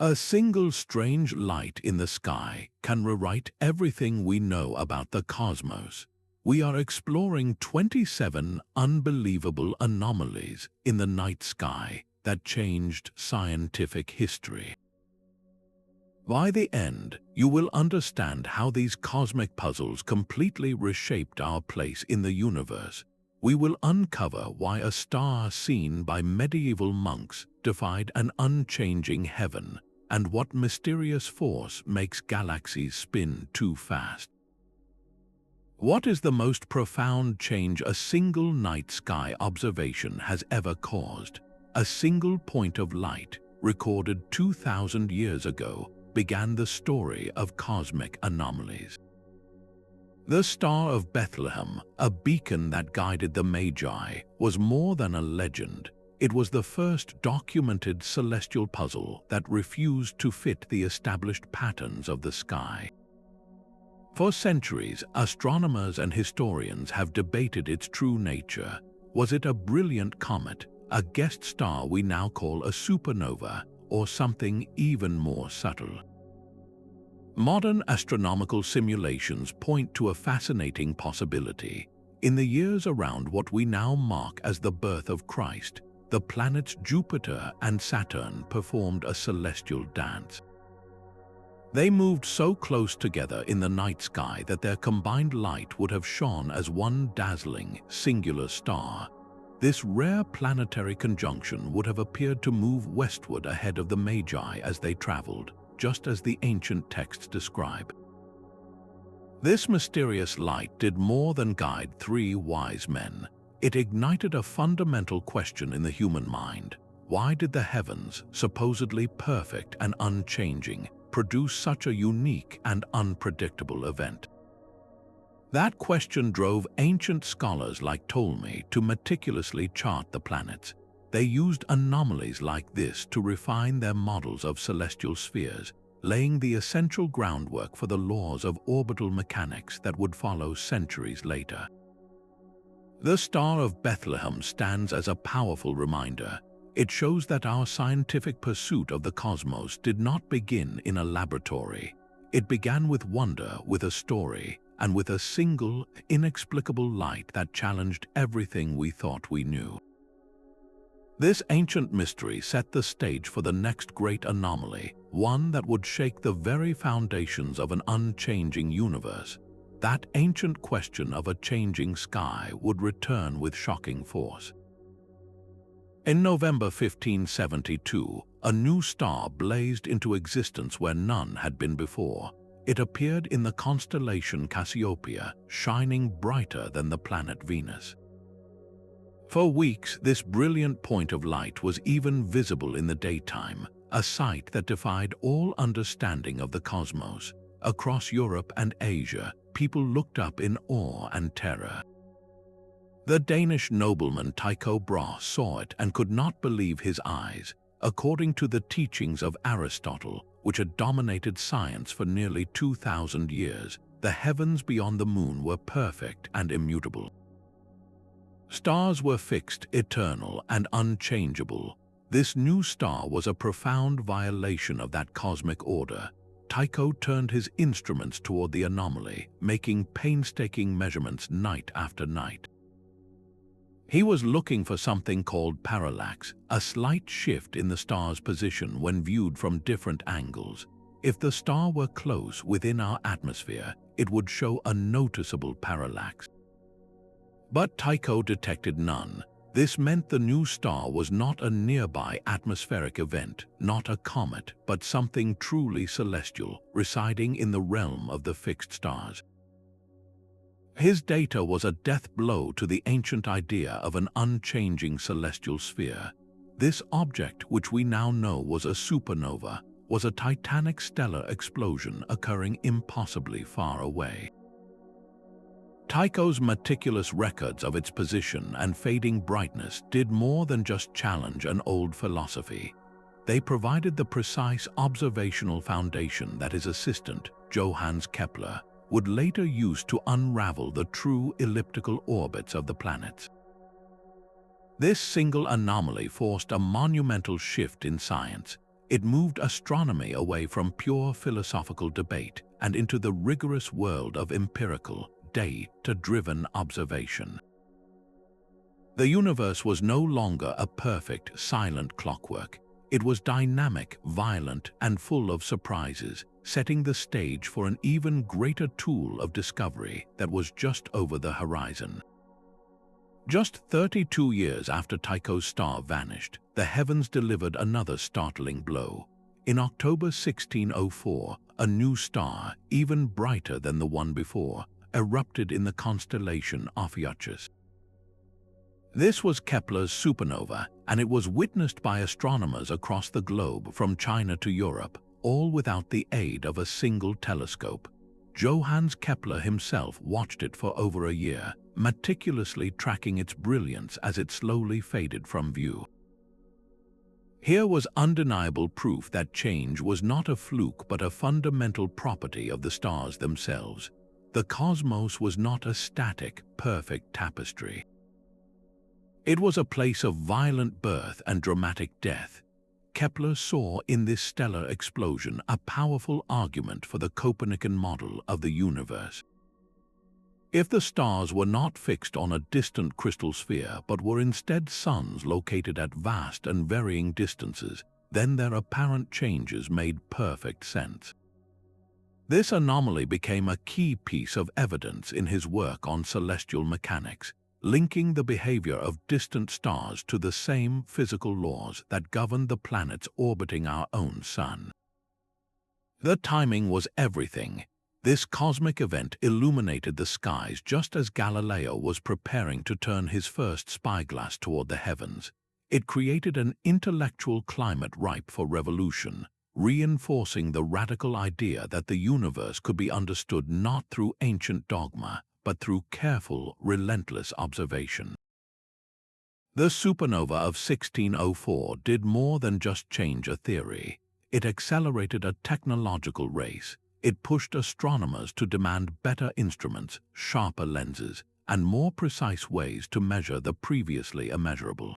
A single strange light in the sky can rewrite everything we know about the cosmos. We are exploring 27 unbelievable anomalies in the night sky that changed scientific history. By the end, you will understand how these cosmic puzzles completely reshaped our place in the universe. We will uncover why a star seen by medieval monks defied an unchanging heaven, and what mysterious force makes galaxies spin too fast. What is the most profound change a single night sky observation has ever caused? A single point of light, recorded 2,000 years ago, began the story of cosmic anomalies. The Star of Bethlehem, a beacon that guided the Magi, was more than a legend. It was the first documented celestial puzzle that refused to fit the established patterns of the sky. For centuries, astronomers and historians have debated its true nature. Was it a brilliant comet, a guest star we now call a supernova, or something even more subtle? Modern astronomical simulations point to a fascinating possibility. In the years around what we now mark as the birth of Christ, the planets Jupiter and Saturn performed a celestial dance. They moved so close together in the night sky that their combined light would have shone as one dazzling, singular star. This rare planetary conjunction would have appeared to move westward ahead of the Magi as they traveled, just as the ancient texts describe. This mysterious light did more than guide three wise men. It ignited a fundamental question in the human mind. Why did the heavens, supposedly perfect and unchanging, produce such a unique and unpredictable event? That question drove ancient scholars like Ptolemy to meticulously chart the planets. They used anomalies like this to refine their models of celestial spheres, laying the essential groundwork for the laws of orbital mechanics that would follow centuries later. The Star of Bethlehem stands as a powerful reminder. It shows that our scientific pursuit of the cosmos did not begin in a laboratory. It began with wonder, with a story, and with a single, inexplicable light that challenged everything we thought we knew. This ancient mystery set the stage for the next great anomaly, one that would shake the very foundations of an unchanging universe. That ancient question of a changing sky would return with shocking force. In November 1572, a new star blazed into existence where none had been before. It appeared in the constellation Cassiopeia, shining brighter than the planet Venus. For weeks, this brilliant point of light was even visible in the daytime, a sight that defied all understanding of the cosmos. Across Europe and Asia, people looked up in awe and terror. The Danish nobleman Tycho saw it and could not believe his eyes. According to the teachings of Aristotle, which had dominated science for nearly 2,000 years, the heavens beyond the moon were perfect and immutable. Stars were fixed, eternal, and unchangeable. This new star was a profound violation of that cosmic order. Tycho turned his instruments toward the anomaly, making painstaking measurements night after night. He was looking for something called parallax, a slight shift in the star's position when viewed from different angles. If the star were close within our atmosphere, it would show a noticeable parallax. But Tycho detected none. This meant the new star was not a nearby atmospheric event, not a comet, but something truly celestial, residing in the realm of the fixed stars. His data was a death blow to the ancient idea of an unchanging celestial sphere. This object, which we now know was a supernova, was a titanic stellar explosion occurring impossibly far away. Tycho's meticulous records of its position and fading brightness did more than just challenge an old philosophy. They provided the precise observational foundation that his assistant, Johannes Kepler, would later use to unravel the true elliptical orbits of the planets. This single anomaly forced a monumental shift in science. It moved astronomy away from pure philosophical debate and into the rigorous world of empirical, data-driven observation. The universe was no longer a perfect, silent clockwork. It was dynamic, violent, and full of surprises, setting the stage for an even greater tool of discovery that was just over the horizon. Just 32 years after Tycho's star vanished, the heavens delivered another startling blow. In October 1604, a new star, even brighter than the one before, erupted in the constellation Ophiuchus. This was Kepler's supernova, and it was witnessed by astronomers across the globe from China to Europe, all without the aid of a single telescope. Johannes Kepler himself watched it for over a year, meticulously tracking its brilliance as it slowly faded from view. Here was undeniable proof that change was not a fluke but a fundamental property of the stars themselves. The cosmos was not a static, perfect tapestry. It was a place of violent birth and dramatic death. Kepler saw in this stellar explosion a powerful argument for the Copernican model of the universe. If the stars were not fixed on a distant crystal sphere but were instead suns located at vast and varying distances, then their apparent changes made perfect sense. This anomaly became a key piece of evidence in his work on celestial mechanics, linking the behavior of distant stars to the same physical laws that govern the planets orbiting our own sun. The timing was everything. This cosmic event illuminated the skies just as Galileo was preparing to turn his first spyglass toward the heavens. It created an intellectual climate ripe for revolution, reinforcing the radical idea that the universe could be understood not through ancient dogma, but through careful, relentless observation. The supernova of 1604 did more than just change a theory. It accelerated a technological race. It pushed astronomers to demand better instruments, sharper lenses, and more precise ways to measure the previously immeasurable.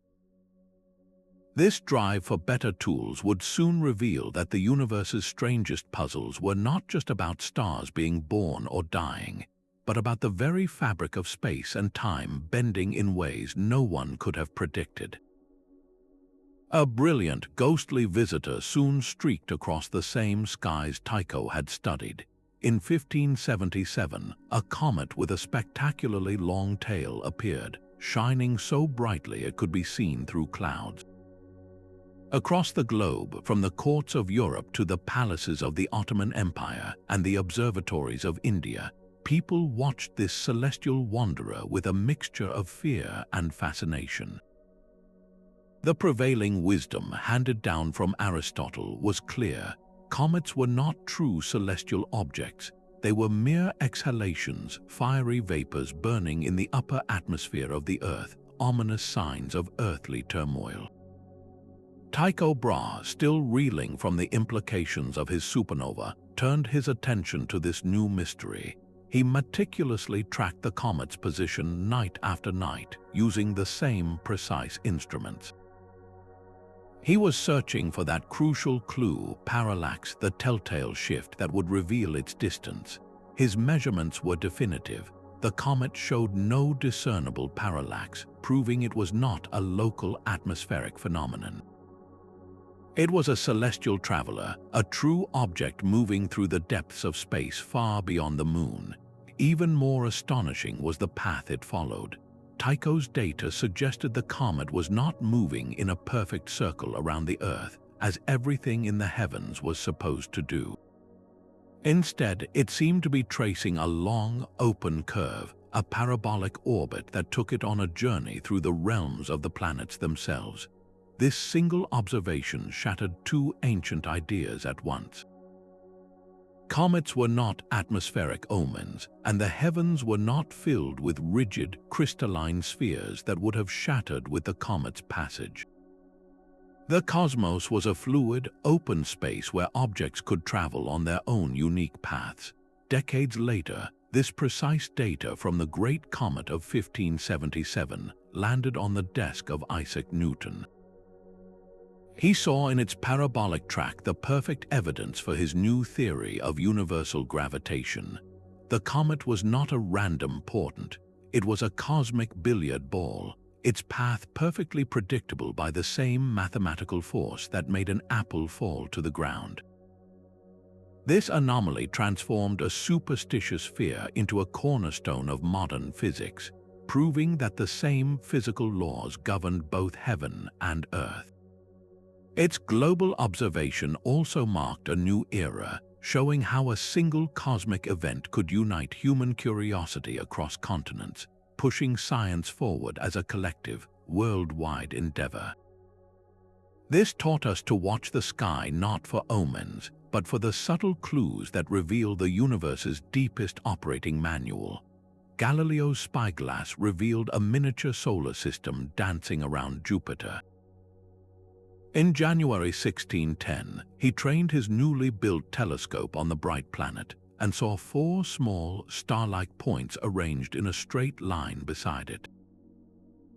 This drive for better tools would soon reveal that the universe's strangest puzzles were not just about stars being born or dying, but about the very fabric of space and time bending in ways no one could have predicted. A brilliant, ghostly visitor soon streaked across the same skies Tycho had studied. In 1577, a comet with a spectacularly long tail appeared, shining so brightly it could be seen through clouds. Across the globe, from the courts of Europe to the palaces of the Ottoman Empire and the observatories of India, people watched this celestial wanderer with a mixture of fear and fascination. The prevailing wisdom handed down from Aristotle was clear. Comets were not true celestial objects. They were mere exhalations, fiery vapors burning in the upper atmosphere of the Earth, ominous signs of earthly turmoil. Tycho Brahe, still reeling from the implications of his supernova, turned his attention to this new mystery. He meticulously tracked the comet's position night after night, using the same precise instruments. He was searching for that crucial clue, parallax, the telltale shift that would reveal its distance. His measurements were definitive. The comet showed no discernible parallax, proving it was not a local atmospheric phenomenon. It was a celestial traveler, a true object moving through the depths of space far beyond the moon. Even more astonishing was the path it followed. Tycho's data suggested the comet was not moving in a perfect circle around the Earth, as everything in the heavens was supposed to do. Instead, it seemed to be tracing a long, open curve, a parabolic orbit that took it on a journey through the realms of the planets themselves. This single observation shattered two ancient ideas at once. Comets were not atmospheric omens, and the heavens were not filled with rigid, crystalline spheres that would have shattered with the comet's passage. The cosmos was a fluid, open space where objects could travel on their own unique paths. Decades later, this precise data from the Great Comet of 1577 landed on the desk of Isaac Newton. He saw in its parabolic track the perfect evidence for his new theory of universal gravitation. The comet was not a random portent. It was a cosmic billiard ball, its path perfectly predictable by the same mathematical force that made an apple fall to the ground. This anomaly transformed a superstitious fear into a cornerstone of modern physics, proving that the same physical laws governed both heaven and earth. Its global observation also marked a new era, showing how a single cosmic event could unite human curiosity across continents, pushing science forward as a collective, worldwide endeavor. This taught us to watch the sky not for omens, but for the subtle clues that reveal the universe's deepest operating manual. Galileo's spyglass revealed a miniature solar system dancing around Jupiter. In January 1610, he trained his newly built telescope on the bright planet and saw 4 small, star-like points arranged in a straight line beside it.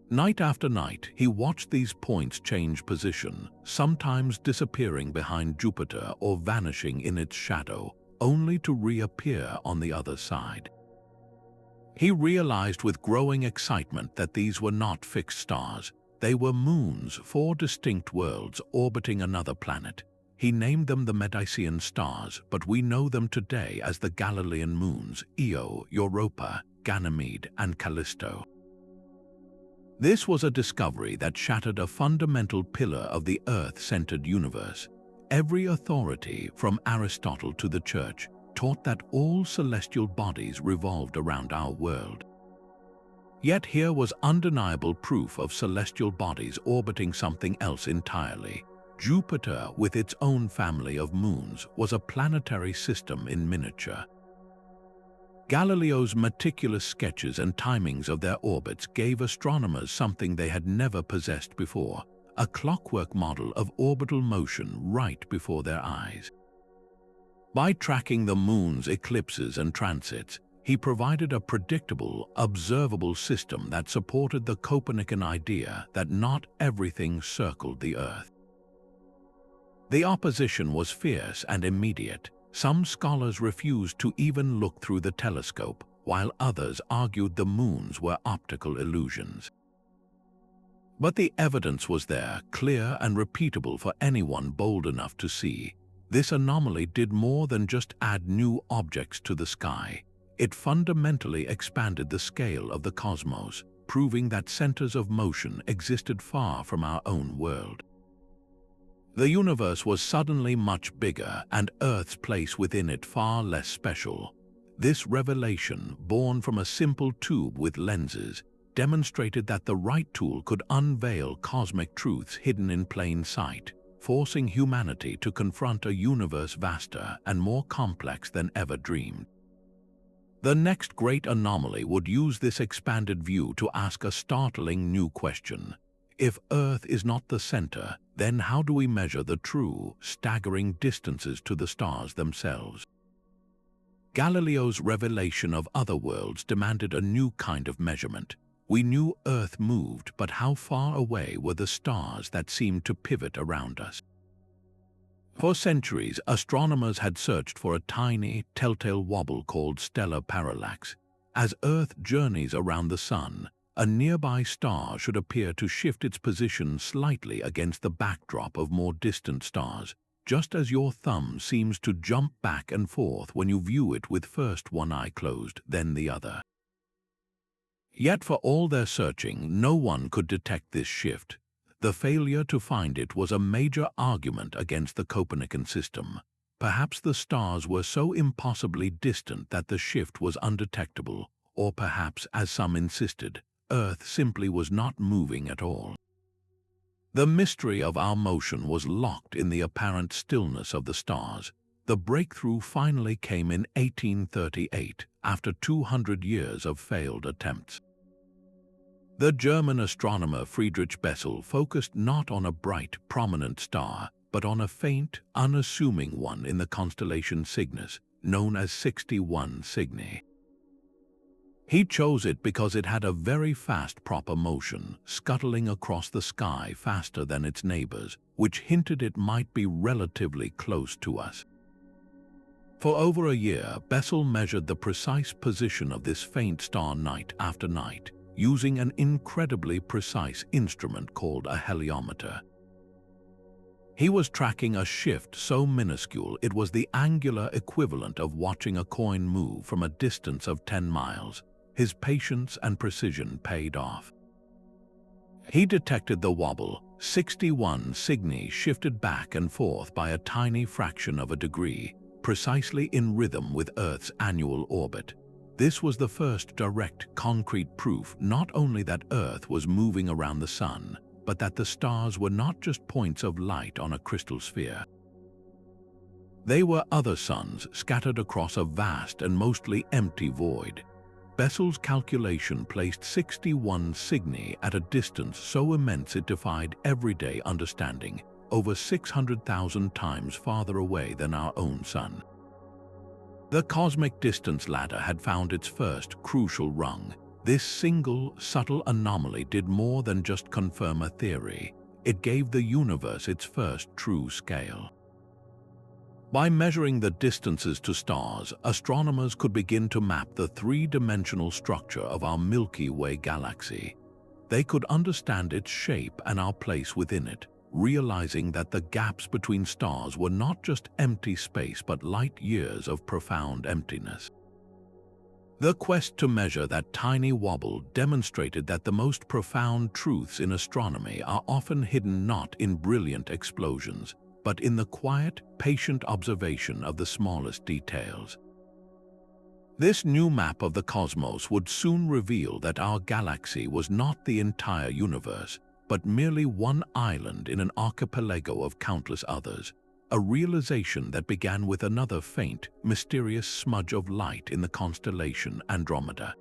Night after night, he watched these points change position, sometimes disappearing behind Jupiter or vanishing in its shadow, only to reappear on the other side. He realized with growing excitement that these were not fixed stars. They were moons, 4 distinct worlds orbiting another planet. He named them the Medicean stars, but we know them today as the Galilean moons, Io, Europa, Ganymede, and Callisto. This was a discovery that shattered a fundamental pillar of the Earth-centered universe. Every authority, from Aristotle to the Church, taught that all celestial bodies revolved around our world. Yet here was undeniable proof of celestial bodies orbiting something else entirely. Jupiter, with its own family of moons, was a planetary system in miniature. Galileo's meticulous sketches and timings of their orbits gave astronomers something they had never possessed before, a clockwork model of orbital motion right before their eyes. By tracking the moon's eclipses and transits, he provided a predictable, observable system that supported the Copernican idea that not everything circled the Earth. The opposition was fierce and immediate. Some scholars refused to even look through the telescope, while others argued the moons were optical illusions. But the evidence was there, clear and repeatable for anyone bold enough to see. This anomaly did more than just add new objects to the sky. It fundamentally expanded the scale of the cosmos, proving that centers of motion existed far from our own world. The universe was suddenly much bigger, and Earth's place within it far less special. This revelation, born from a simple tube with lenses, demonstrated that the right tool could unveil cosmic truths hidden in plain sight, forcing humanity to confront a universe vaster and more complex than ever dreamed. The next great anomaly would use this expanded view to ask a startling new question. If Earth is not the center, then how do we measure the true, staggering distances to the stars themselves? Galileo's revelation of other worlds demanded a new kind of measurement. We knew Earth moved, but how far away were the stars that seemed to pivot around us? For centuries, astronomers had searched for a tiny, telltale wobble called stellar parallax. As Earth journeys around the Sun, a nearby star should appear to shift its position slightly against the backdrop of more distant stars, just as your thumb seems to jump back and forth when you view it with first one eye closed, then the other. Yet for all their searching, no one could detect this shift. The failure to find it was a major argument against the Copernican system. Perhaps the stars were so impossibly distant that the shift was undetectable, or perhaps, as some insisted, Earth simply was not moving at all. The mystery of our motion was locked in the apparent stillness of the stars. The breakthrough finally came in 1838, after 200 years of failed attempts. The German astronomer Friedrich Bessel focused not on a bright, prominent star, but on a faint, unassuming one in the constellation Cygnus, known as 61 Cygni. He chose it because it had a very fast proper motion, scuttling across the sky faster than its neighbors, which hinted it might be relatively close to us. For over a year, Bessel measured the precise position of this faint star night after night, using an incredibly precise instrument called a heliometer. He was tracking a shift so minuscule it was the angular equivalent of watching a coin move from a distance of 10 miles. His patience and precision paid off. He detected the wobble. 61 Cygni shifted back and forth by a tiny fraction of a degree, precisely in rhythm with Earth's annual orbit. This was the first direct, concrete proof not only that Earth was moving around the Sun, but that the stars were not just points of light on a crystal sphere. They were other suns scattered across a vast and mostly empty void. Bessel's calculation placed 61 Cygni at a distance so immense it defied everyday understanding, over 600,000 times farther away than our own Sun. The cosmic distance ladder had found its first crucial rung. This single, subtle anomaly did more than just confirm a theory. It gave the universe its first true scale. By measuring the distances to stars, astronomers could begin to map the three-dimensional structure of our Milky Way galaxy. They could understand its shape and our place within it, realizing that the gaps between stars were not just empty space but light years of profound emptiness. The quest to measure that tiny wobble demonstrated that the most profound truths in astronomy are often hidden not in brilliant explosions, but in the quiet, patient observation of the smallest details. This new map of the cosmos would soon reveal that our galaxy was not the entire universe, but merely one island in an archipelago of countless others, a realization that began with another faint, mysterious smudge of light in the constellation Andromeda.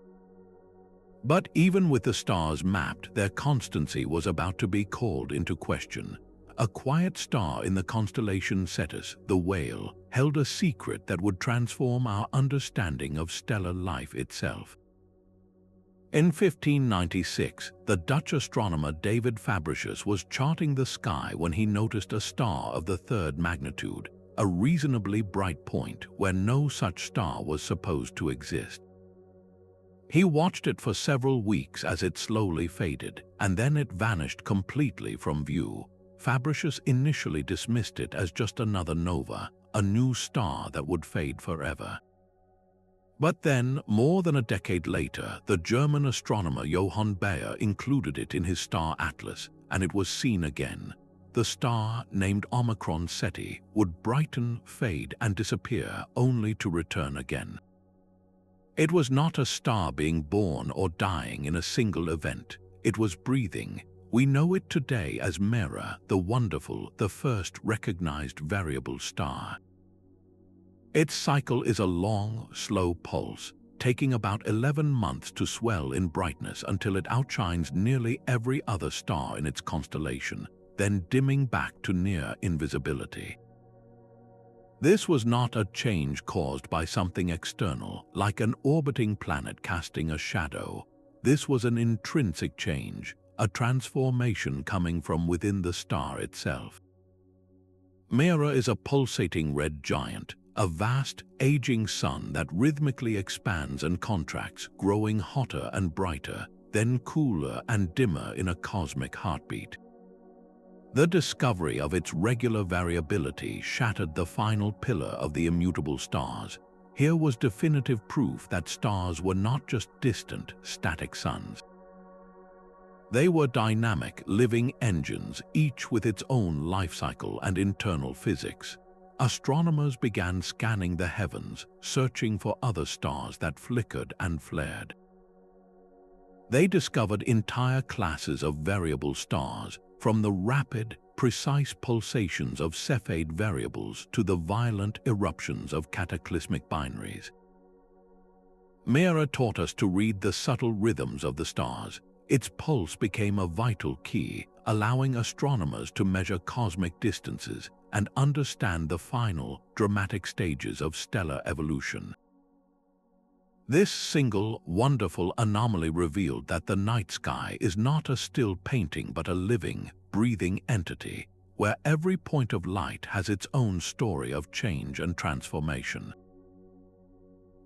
But even with the stars mapped, their constancy was about to be called into question. A quiet star in the constellation Cetus, the Whale, held a secret that would transform our understanding of stellar life itself. In 1596, the Dutch astronomer David Fabricius was charting the sky when he noticed a star of the third magnitude, a reasonably bright point where no such star was supposed to exist. He watched it for several weeks as it slowly faded, and then it vanished completely from view. Fabricius initially dismissed it as just another nova, a new star that would fade forever. But then, more than a decade later, the German astronomer Johann Bayer included it in his star atlas, and it was seen again. The star, named Omicron Ceti, would brighten, fade, and disappear, only to return again. It was not a star being born or dying in a single event. It was breathing. We know it today as Mira, the wonderful, the first recognized variable star. Its cycle is a long, slow pulse, taking about 11 months to swell in brightness until it outshines nearly every other star in its constellation, then dimming back to near invisibility. This was not a change caused by something external, like an orbiting planet casting a shadow. This was an intrinsic change, a transformation coming from within the star itself. Mira is a pulsating red giant, a vast, aging sun that rhythmically expands and contracts, growing hotter and brighter, then cooler and dimmer in a cosmic heartbeat. The discovery of its regular variability shattered the final pillar of the immutable stars. Here was definitive proof that stars were not just distant, static suns. They were dynamic, living engines, each with its own life cycle and internal physics. Astronomers began scanning the heavens, searching for other stars that flickered and flared. They discovered entire classes of variable stars, from the rapid, precise pulsations of Cepheid variables to the violent eruptions of cataclysmic binaries. Mira taught us to read the subtle rhythms of the stars. Its pulse became a vital key, allowing astronomers to measure cosmic distances and understand the final, dramatic stages of stellar evolution. This single, wonderful anomaly revealed that the night sky is not a still painting but a living, breathing entity, where every point of light has its own story of change and transformation.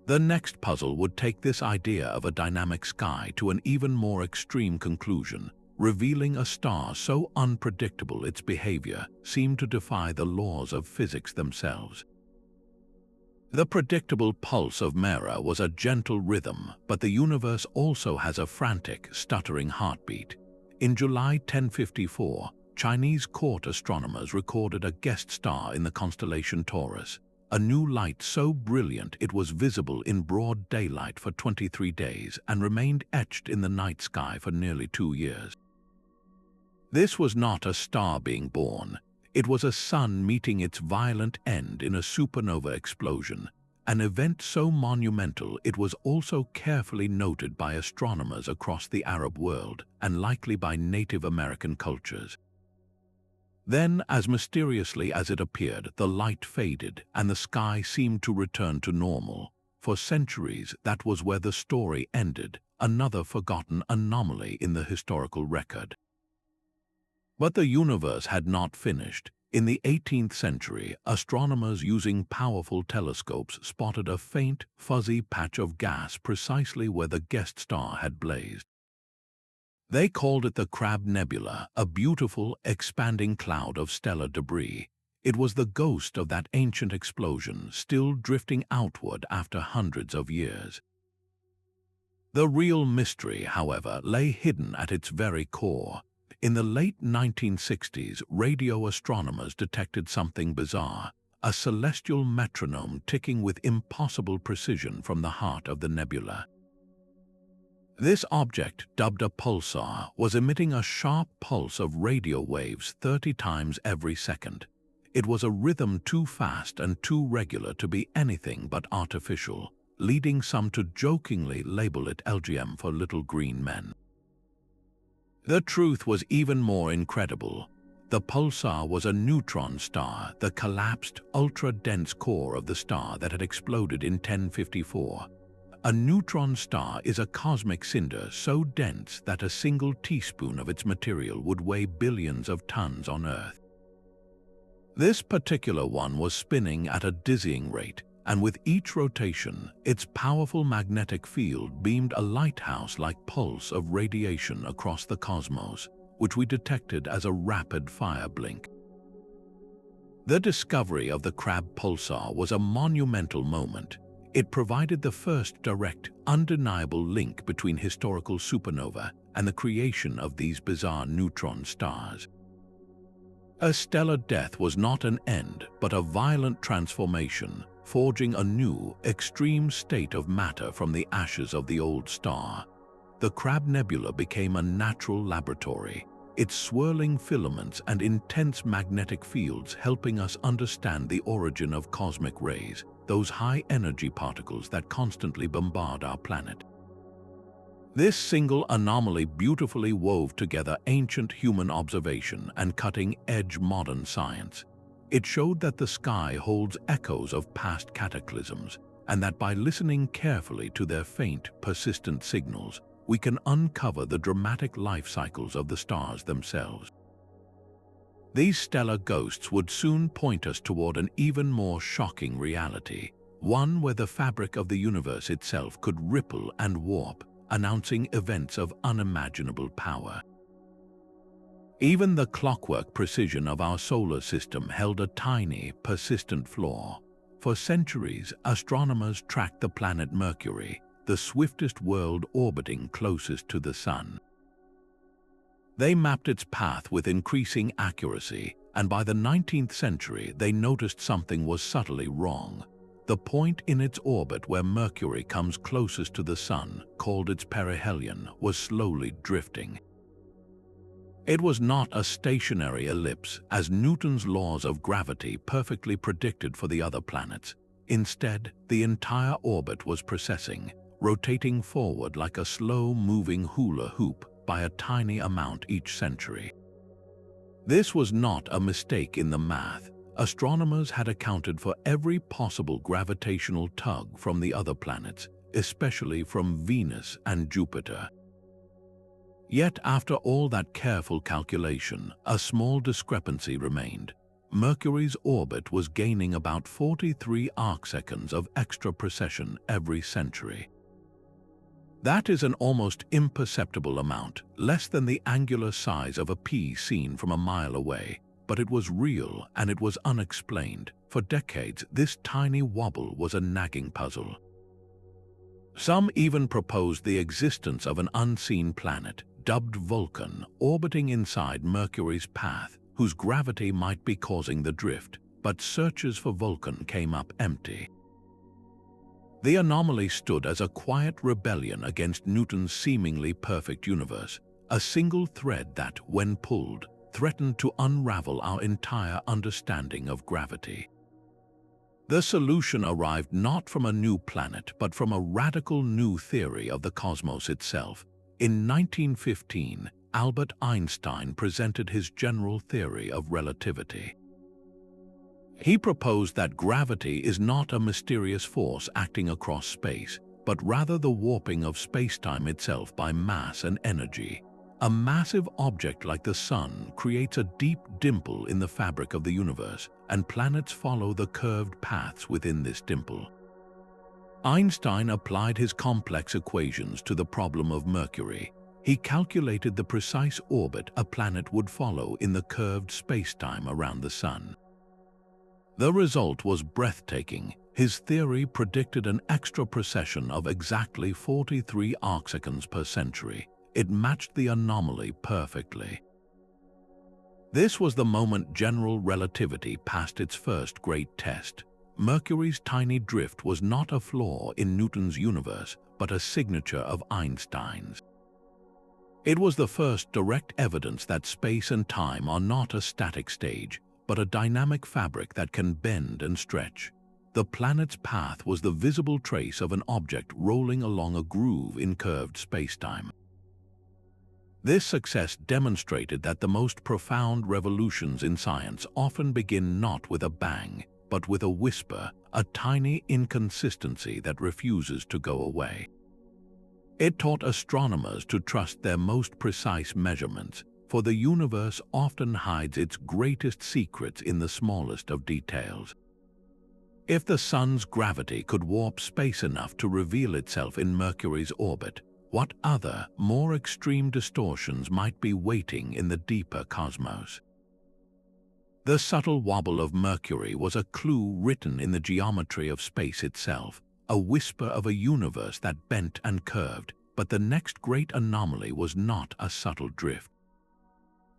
The next puzzle would take this idea of a dynamic sky to an even more extreme conclusion, revealing a star so unpredictable its behavior seemed to defy the laws of physics themselves. The predictable pulse of Mira was a gentle rhythm, but the universe also has a frantic, stuttering heartbeat. In July 1054, Chinese court astronomers recorded a guest star in the constellation Taurus, a new light so brilliant it was visible in broad daylight for 23 days and remained etched in the night sky for nearly 2 years. This was not a star being born. It was a sun meeting its violent end in a supernova explosion, an event so monumental it was also carefully noted by astronomers across the Arab world and likely by Native American cultures. Then, as mysteriously as it appeared, the light faded and the sky seemed to return to normal. For centuries, that was where the story ended, another forgotten anomaly in the historical record. But the universe had not finished. In the 18th century, astronomers using powerful telescopes spotted a faint, fuzzy patch of gas precisely where the guest star had blazed. They called it the Crab Nebula, a beautiful, expanding cloud of stellar debris. It was the ghost of that ancient explosion, still drifting outward after hundreds of years. The real mystery, however, lay hidden at its very core. In the late 1960s, radio astronomers detected something bizarre, a celestial metronome ticking with impossible precision from the heart of the nebula. This object, dubbed a pulsar, was emitting a sharp pulse of radio waves 30 times every second. It was a rhythm too fast and too regular to be anything but artificial, leading some to jokingly label it LGM for little green men. The truth was even more incredible. The pulsar was a neutron star, the collapsed, ultra-dense core of the star that had exploded in 1054. A neutron star is a cosmic cinder so dense that a single teaspoon of its material would weigh billions of tons on Earth. This particular one was spinning at a dizzying rate, and with each rotation, its powerful magnetic field beamed a lighthouse-like pulse of radiation across the cosmos, which we detected as a rapid-fire blink. The discovery of the Crab pulsar was a monumental moment. It provided the first direct, undeniable link between historical supernova and the creation of these bizarre neutron stars. A stellar death was not an end, but a violent transformation, forging a new, extreme state of matter from the ashes of the old star. The Crab Nebula became a natural laboratory, its swirling filaments and intense magnetic fields helping us understand the origin of cosmic rays, those high-energy particles that constantly bombard our planet. This single anomaly beautifully wove together ancient human observation and cutting-edge modern science. It showed that the sky holds echoes of past cataclysms, and that by listening carefully to their faint, persistent signals, we can uncover the dramatic life cycles of the stars themselves. These stellar ghosts would soon point us toward an even more shocking reality, one where the fabric of the universe itself could ripple and warp, announcing events of unimaginable power. Even the clockwork precision of our solar system held a tiny, persistent flaw. For centuries, astronomers tracked the planet Mercury, the swiftest world orbiting closest to the Sun. They mapped its path with increasing accuracy, and by the 19th century they noticed something was subtly wrong. The point in its orbit where Mercury comes closest to the Sun, called its perihelion, was slowly drifting. It was not a stationary ellipse, as Newton's laws of gravity perfectly predicted for the other planets. Instead, the entire orbit was precessing, rotating forward like a slow-moving hula hoop by a tiny amount each century. This was not a mistake in the math. Astronomers had accounted for every possible gravitational tug from the other planets, especially from Venus and Jupiter. Yet after all that careful calculation, a small discrepancy remained. Mercury's orbit was gaining about 43 arcseconds of extra precession every century. That is an almost imperceptible amount, less than the angular size of a pea seen from a mile away, but it was real and it was unexplained. For decades, this tiny wobble was a nagging puzzle. Some even proposed the existence of an unseen planet, dubbed Vulcan, orbiting inside Mercury's path, whose gravity might be causing the drift, but searches for Vulcan came up empty. The anomaly stood as a quiet rebellion against Newton's seemingly perfect universe, a single thread that, when pulled, threatened to unravel our entire understanding of gravity. The solution arrived not from a new planet, but from a radical new theory of the cosmos itself. In 1915, Albert Einstein presented his general theory of relativity. He proposed that gravity is not a mysterious force acting across space, but rather the warping of spacetime itself by mass and energy. A massive object like the Sun creates a deep dimple in the fabric of the universe, and planets follow the curved paths within this dimple. Einstein applied his complex equations to the problem of Mercury. He calculated the precise orbit a planet would follow in the curved spacetime around the Sun. The result was breathtaking. His theory predicted an extra precession of exactly 43 arcseconds per century. It matched the anomaly perfectly. This was the moment general relativity passed its first great test. Mercury's tiny drift was not a flaw in Newton's universe, but a signature of Einstein's. It was the first direct evidence that space and time are not a static stage, but a dynamic fabric that can bend and stretch. The planet's path was the visible trace of an object rolling along a groove in curved spacetime. This success demonstrated that the most profound revolutions in science often begin not with a bang, but with a whisper, a tiny inconsistency that refuses to go away. It taught astronomers to trust their most precise measurements, for the universe often hides its greatest secrets in the smallest of details. If the Sun's gravity could warp space enough to reveal itself in Mercury's orbit, what other, more extreme distortions might be waiting in the deeper cosmos? The subtle wobble of Mercury was a clue written in the geometry of space itself, a whisper of a universe that bent and curved, but the next great anomaly was not a subtle drift.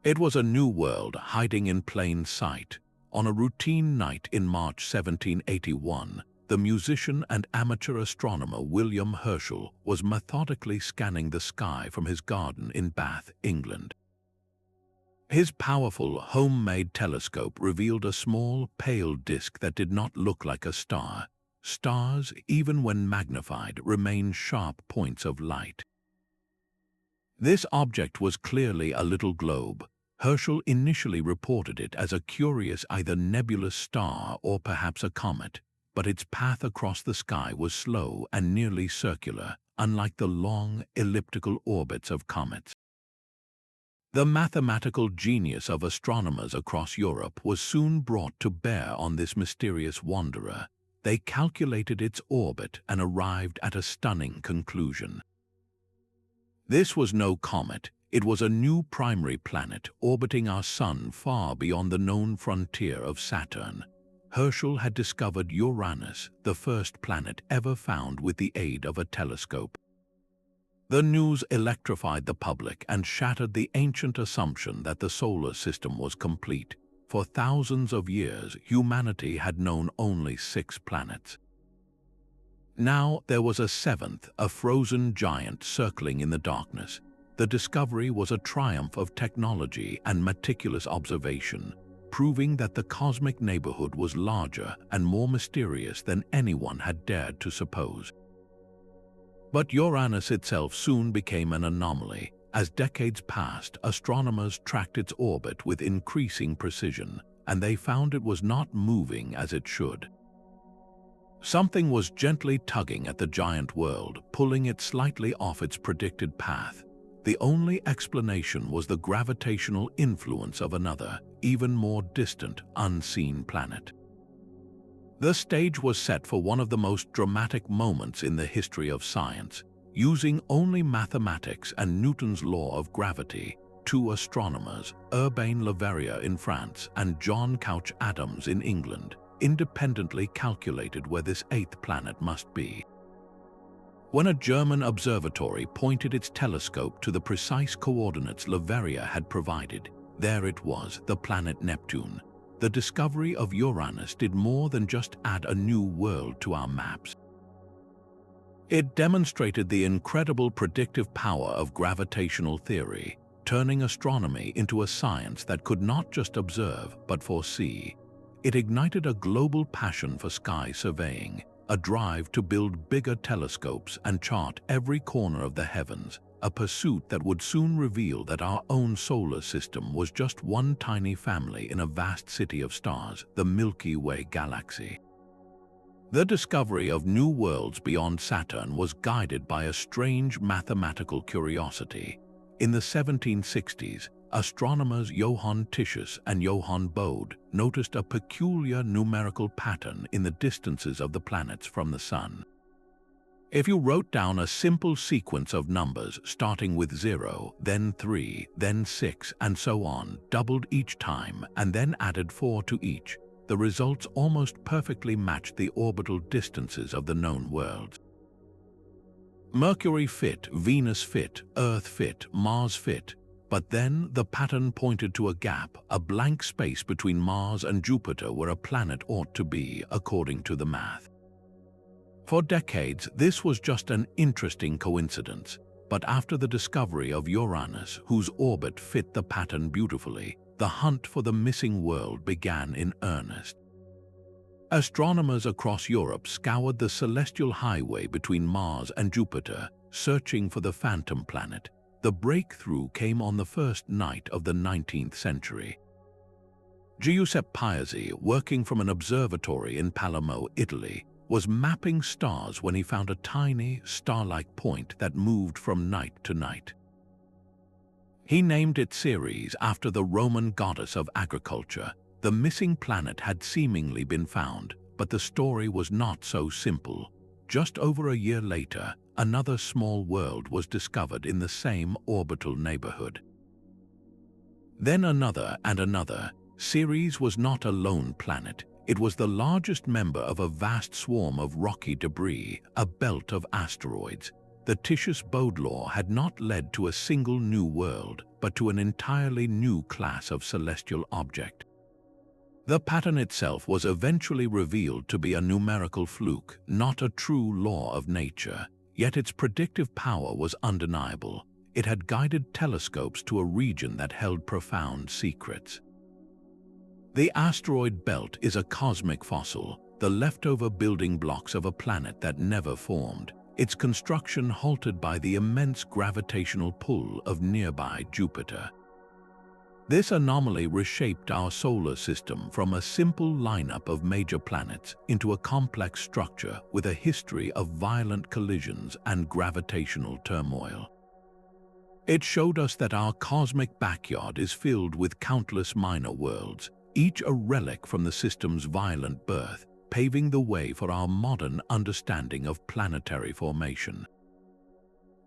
It was a new world hiding in plain sight. On a routine night in March 1781, the musician and amateur astronomer William Herschel was methodically scanning the sky from his garden in Bath, England. His powerful, homemade telescope revealed a small, pale disk that did not look like a star. Stars, even when magnified, remain sharp points of light. This object was clearly a little globe. Herschel initially reported it as a curious either nebulous star or perhaps a comet, but its path across the sky was slow and nearly circular, unlike the long, elliptical orbits of comets. The mathematical genius of astronomers across Europe was soon brought to bear on this mysterious wanderer. They calculated its orbit and arrived at a stunning conclusion. This was no comet. It was a new primary planet orbiting our Sun far beyond the known frontier of Saturn. Herschel had discovered Uranus, the first planet ever found with the aid of a telescope. The news electrified the public and shattered the ancient assumption that the solar system was complete. For thousands of years, humanity had known only 6 planets. Now there was a 7th, a frozen giant circling in the darkness. The discovery was a triumph of technology and meticulous observation, proving that the cosmic neighborhood was larger and more mysterious than anyone had dared to suppose. But Uranus itself soon became an anomaly. As decades passed, astronomers tracked its orbit with increasing precision, and they found it was not moving as it should. Something was gently tugging at the giant world, pulling it slightly off its predicted path. The only explanation was the gravitational influence of another, even more distant, unseen planet. The stage was set for one of the most dramatic moments in the history of science. Using only mathematics and Newton's law of gravity, two astronomers, Urbain Le Verrier in France and John Couch Adams in England, independently calculated where this eighth planet must be. When a German observatory pointed its telescope to the precise coordinates Le Verrier had provided, there it was, the planet Neptune. The discovery of Uranus did more than just add a new world to our maps. It demonstrated the incredible predictive power of gravitational theory, turning astronomy into a science that could not just observe but foresee. It ignited a global passion for sky surveying, a drive to build bigger telescopes and chart every corner of the heavens, a pursuit that would soon reveal that our own solar system was just one tiny family in a vast city of stars, the Milky Way galaxy. The discovery of new worlds beyond Saturn was guided by a strange mathematical curiosity. In the 1760s, astronomers Johann Titius and Johann Bode noticed a peculiar numerical pattern in the distances of the planets from the Sun. If you wrote down a simple sequence of numbers starting with 0, then 3, then 6, and so on, doubled each time, and then added 4 to each, the results almost perfectly matched the orbital distances of the known worlds. Mercury fit, Venus fit, Earth fit, Mars fit. But then the pattern pointed to a gap, a blank space between Mars and Jupiter where a planet ought to be, according to the math. For decades, this was just an interesting coincidence, but after the discovery of Uranus, whose orbit fit the pattern beautifully, the hunt for the missing world began in earnest. Astronomers across Europe scoured the celestial highway between Mars and Jupiter, searching for the phantom planet. The breakthrough came on the first night of the 19th century. Giuseppe Piazzi, working from an observatory in Palermo, Italy, was mapping stars when he found a tiny, star-like point that moved from night to night. He named it Ceres after the Roman goddess of agriculture. The missing planet had seemingly been found, but the story was not so simple. Just over a year later, another small world was discovered in the same orbital neighborhood. Then another and another. Ceres was not a lone planet. It was the largest member of a vast swarm of rocky debris, a belt of asteroids. The Titius-Bode law had not led to a single new world, but to an entirely new class of celestial object. The pattern itself was eventually revealed to be a numerical fluke, not a true law of nature. Yet its predictive power was undeniable. It had guided telescopes to a region that held profound secrets. The asteroid belt is a cosmic fossil, the leftover building blocks of a planet that never formed, its construction halted by the immense gravitational pull of nearby Jupiter. This anomaly reshaped our solar system from a simple lineup of major planets into a complex structure with a history of violent collisions and gravitational turmoil. It showed us that our cosmic backyard is filled with countless minor worlds, each a relic from the system's violent birth, paving the way for our modern understanding of planetary formation.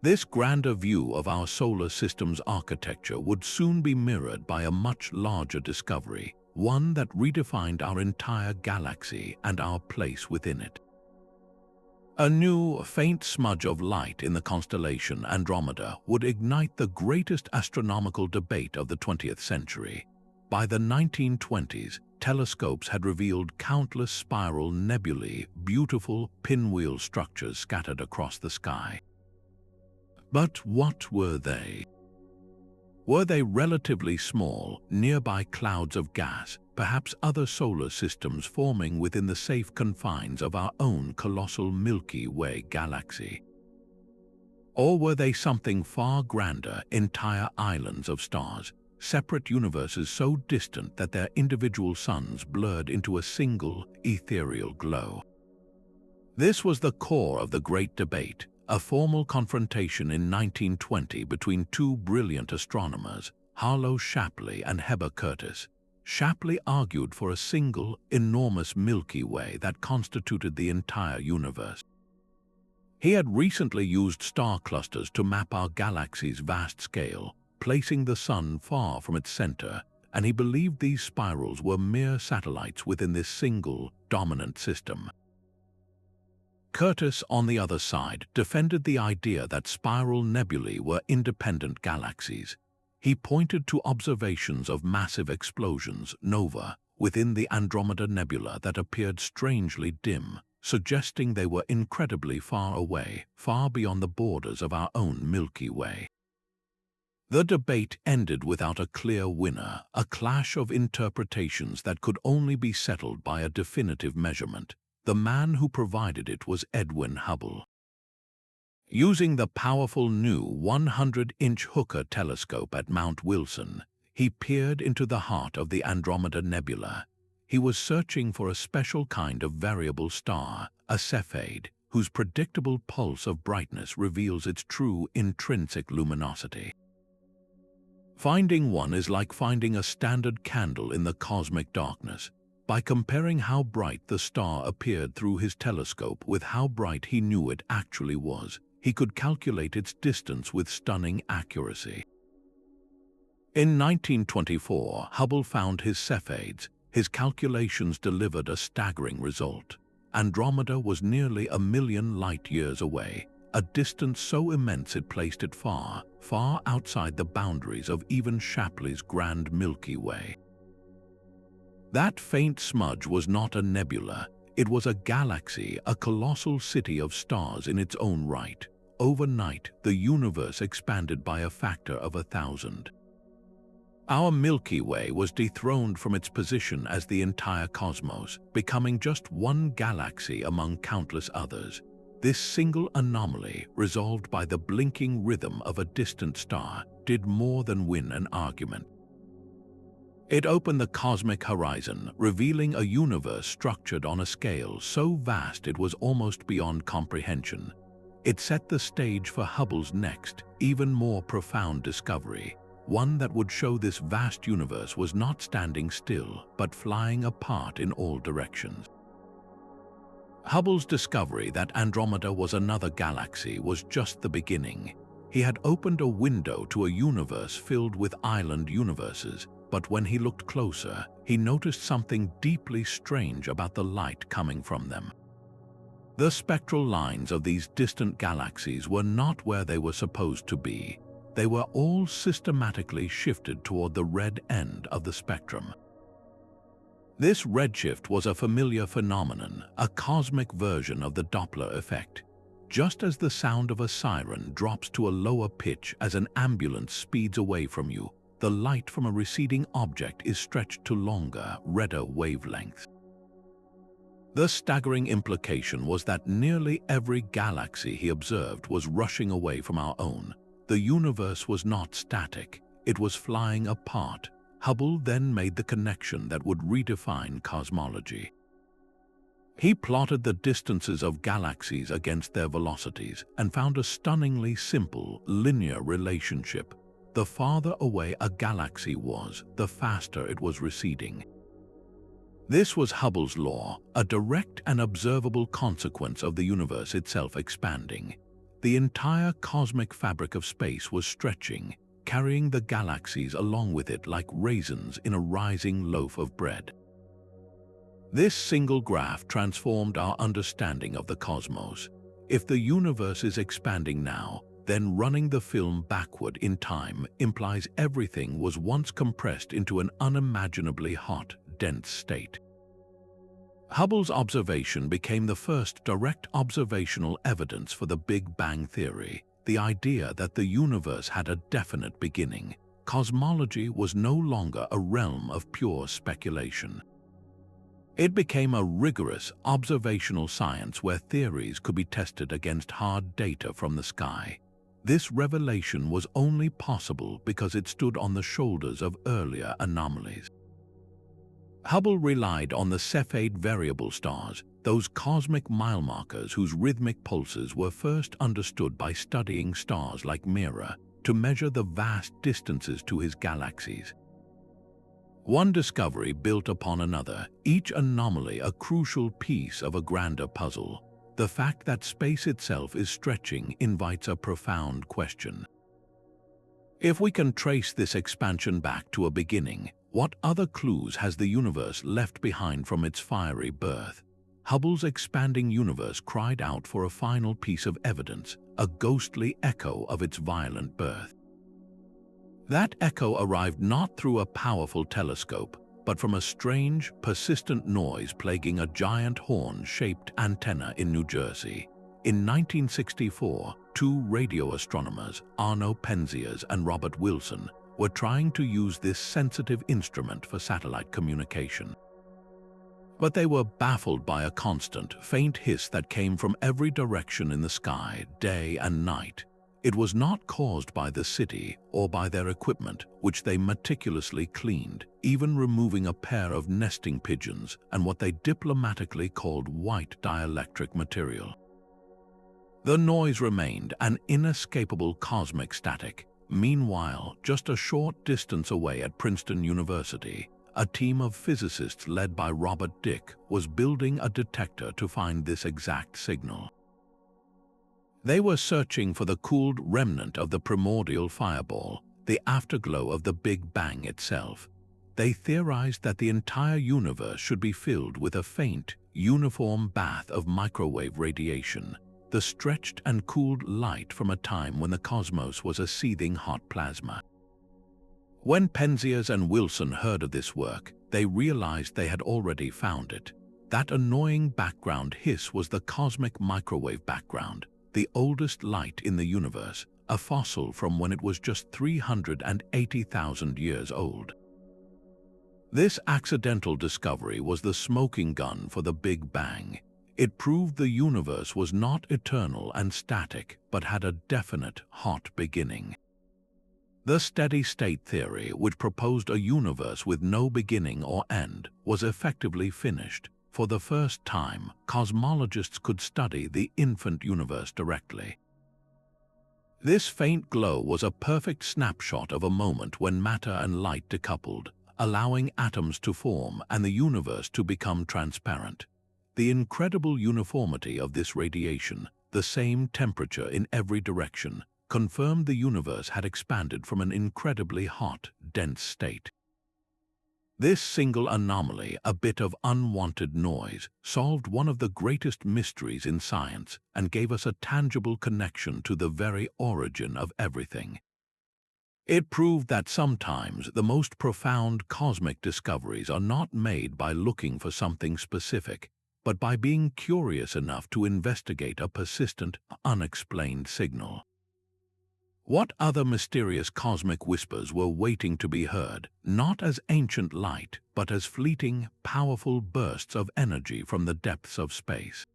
This grander view of our solar system's architecture would soon be mirrored by a much larger discovery, one that redefined our entire galaxy and our place within it. A new, faint smudge of light in the constellation Andromeda would ignite the greatest astronomical debate of the 20th century. By the 1920s, telescopes had revealed countless spiral nebulae, beautiful pinwheel structures scattered across the sky. But what were they? Were they relatively small, nearby clouds of gas, perhaps other solar systems forming within the safe confines of our own colossal Milky Way galaxy? Or were they something far grander, entire islands of stars, separate universes so distant that their individual suns blurred into a single, ethereal glow? This was the core of the Great Debate, a formal confrontation in 1920 between two brilliant astronomers, Harlow Shapley and Heber Curtis. Shapley argued for a single, enormous Milky Way that constituted the entire universe. He had recently used star clusters to map our galaxy's vast scale, placing the Sun far from its center, and he believed these spirals were mere satellites within this single, dominant system. Curtis, on the other side, defended the idea that spiral nebulae were independent galaxies. He pointed to observations of massive explosions, nova, within the Andromeda Nebula that appeared strangely dim, suggesting they were incredibly far away, far beyond the borders of our own Milky Way. The debate ended without a clear winner, a clash of interpretations that could only be settled by a definitive measurement. The man who provided it was Edwin Hubble. Using the powerful new 100-inch Hooker telescope at Mount Wilson, he peered into the heart of the Andromeda Nebula. He was searching for a special kind of variable star, a Cepheid, whose predictable pulse of brightness reveals its true intrinsic luminosity. Finding one is like finding a standard candle in the cosmic darkness. By comparing how bright the star appeared through his telescope with how bright he knew it actually was, he could calculate its distance with stunning accuracy. In 1924, Hubble found his Cepheids. His calculations delivered a staggering result. Andromeda was nearly 1 million light-years away, a distance so immense it placed it far, far outside the boundaries of even Shapley's grand Milky Way. That faint smudge was not a nebula, it was a galaxy, a colossal city of stars in its own right. Overnight, the universe expanded by a factor of 1,000. Our Milky Way was dethroned from its position as the entire cosmos, becoming just one galaxy among countless others. This single anomaly, resolved by the blinking rhythm of a distant star, did more than win an argument. It opened the cosmic horizon, revealing a universe structured on a scale so vast it was almost beyond comprehension. It set the stage for Hubble's next, even more profound discovery, one that would show this vast universe was not standing still, but flying apart in all directions. Hubble's discovery that Andromeda was another galaxy was just the beginning. He had opened a window to a universe filled with island universes, but when he looked closer, he noticed something deeply strange about the light coming from them. The spectral lines of these distant galaxies were not where they were supposed to be. They were all systematically shifted toward the red end of the spectrum. This redshift was a familiar phenomenon, a cosmic version of the Doppler effect. Just as the sound of a siren drops to a lower pitch as an ambulance speeds away from you, the light from a receding object is stretched to longer, redder wavelengths. The staggering implication was that nearly every galaxy he observed was rushing away from our own. The universe was not static, it was flying apart. Hubble then made the connection that would redefine cosmology. He plotted the distances of galaxies against their velocities and found a stunningly simple, linear relationship. The farther away a galaxy was, the faster it was receding. This was Hubble's law, a direct and observable consequence of the universe itself expanding. The entire cosmic fabric of space was stretching, carrying the galaxies along with it like raisins in a rising loaf of bread. This single graph transformed our understanding of the cosmos. If the universe is expanding now, then running the film backward in time implies everything was once compressed into an unimaginably hot, dense state. Hubble's observation became the first direct observational evidence for the Big Bang theory, the idea that the universe had a definite beginning. Cosmology was no longer a realm of pure speculation. It became a rigorous observational science where theories could be tested against hard data from the sky. This revelation was only possible because it stood on the shoulders of earlier anomalies. Hubble relied on the Cepheid variable stars, those cosmic mile markers whose rhythmic pulses were first understood by studying stars like Mira, to measure the vast distances to his galaxies. One discovery built upon another, each anomaly a crucial piece of a grander puzzle. The fact that space itself is stretching invites a profound question. If we can trace this expansion back to a beginning, what other clues has the universe left behind from its fiery birth? Hubble's expanding universe cried out for a final piece of evidence, a ghostly echo of its violent birth. That echo arrived not through a powerful telescope, but from a strange, persistent noise plaguing a giant horn-shaped antenna in New Jersey. In 1964, two radio astronomers, Arno Penzias and Robert Wilson, were trying to use this sensitive instrument for satellite communication. But they were baffled by a constant, faint hiss that came from every direction in the sky, day and night. It was not caused by the city or by their equipment, which they meticulously cleaned, even removing a pair of nesting pigeons and what they diplomatically called white dielectric material. The noise remained an inescapable cosmic static. Meanwhile, just a short distance away at Princeton University, a team of physicists led by Robert Dick was building a detector to find this exact signal. They were searching for the cooled remnant of the primordial fireball, the afterglow of the Big Bang itself. They theorized that the entire universe should be filled with a faint, uniform bath of microwave radiation, the stretched and cooled light from a time when the cosmos was a seething hot plasma. When Penzias and Wilson heard of this work, they realized they had already found it. That annoying background hiss was the cosmic microwave background, the oldest light in the universe, a fossil from when it was just 380,000 years old. This accidental discovery was the smoking gun for the Big Bang. It proved the universe was not eternal and static, but had a definite, hot beginning. The steady-state theory, which proposed a universe with no beginning or end, was effectively finished. For the first time, cosmologists could study the infant universe directly. This faint glow was a perfect snapshot of a moment when matter and light decoupled, allowing atoms to form and the universe to become transparent. The incredible uniformity of this radiation, the same temperature in every direction, confirmed the universe had expanded from an incredibly hot, dense state. This single anomaly, a bit of unwanted noise, solved one of the greatest mysteries in science and gave us a tangible connection to the very origin of everything. It proved that sometimes the most profound cosmic discoveries are not made by looking for something specific, but by being curious enough to investigate a persistent, unexplained signal. What other mysterious cosmic whispers were waiting to be heard, not as ancient light, but as fleeting, powerful bursts of energy from the depths of space?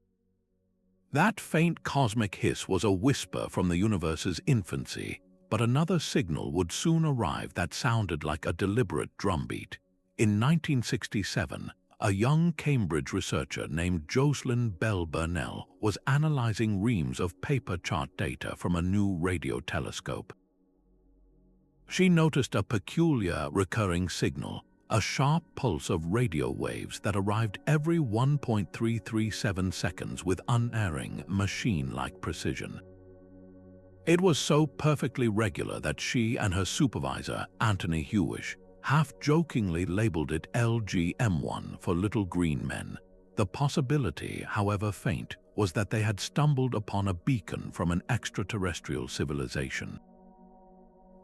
That faint cosmic hiss was a whisper from the universe's infancy, but another signal would soon arrive that sounded like a deliberate drumbeat. In 1967, a young Cambridge researcher named Jocelyn Bell Burnell was analyzing reams of paper chart data from a new radio telescope. She noticed a peculiar recurring signal, a sharp pulse of radio waves that arrived every 1.337 seconds with unerring, machine-like precision. It was so perfectly regular that she and her supervisor, Anthony Hewish, half-jokingly labeled it LGM1 for Little Green Men. The possibility, however faint, was that they had stumbled upon a beacon from an extraterrestrial civilization.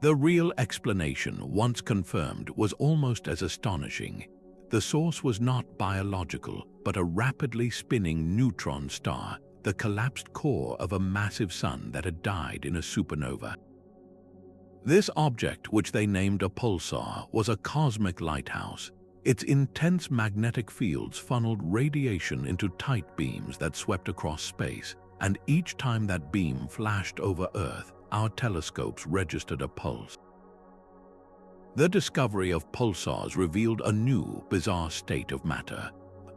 The real explanation, once confirmed, was almost as astonishing. The source was not biological, but a rapidly spinning neutron star, the collapsed core of a massive sun that had died in a supernova. This object, which they named a pulsar, was a cosmic lighthouse. Its intense magnetic fields funneled radiation into tight beams that swept across space, and each time that beam flashed over Earth, our telescopes registered a pulse. The discovery of pulsars revealed a new, bizarre state of matter.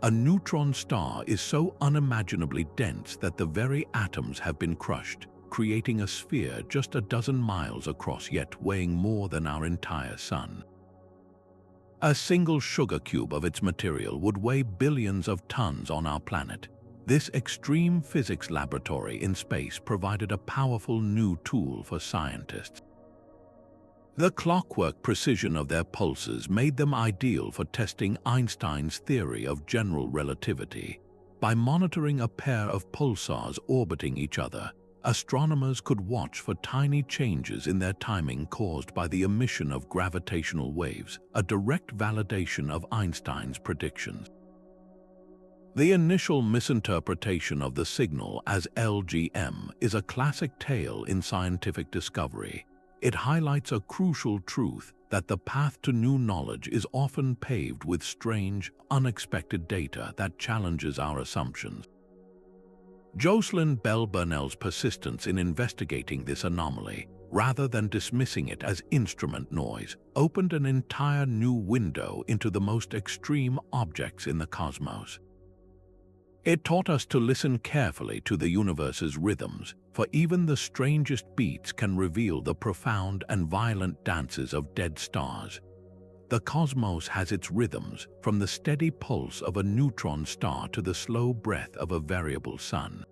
A neutron star is so unimaginably dense that the very atoms have been crushed, creating a sphere just a dozen miles across yet weighing more than our entire sun. A single sugar cube of its material would weigh billions of tons on our planet. This extreme physics laboratory in space provided a powerful new tool for scientists. The clockwork precision of their pulses made them ideal for testing Einstein's theory of general relativity. By monitoring a pair of pulsars orbiting each other, astronomers could watch for tiny changes in their timing caused by the emission of gravitational waves, a direct validation of Einstein's predictions. The initial misinterpretation of the signal as LGM is a classic tale in scientific discovery. It highlights a crucial truth that the path to new knowledge is often paved with strange, unexpected data that challenges our assumptions. Jocelyn Bell Burnell's persistence in investigating this anomaly, rather than dismissing it as instrument noise, opened an entire new window into the most extreme objects in the cosmos. It taught us to listen carefully to the universe's rhythms, for even the strangest beats can reveal the profound and violent dances of dead stars. The cosmos has its rhythms, from the steady pulse of a neutron star to the slow breath of a variable sun.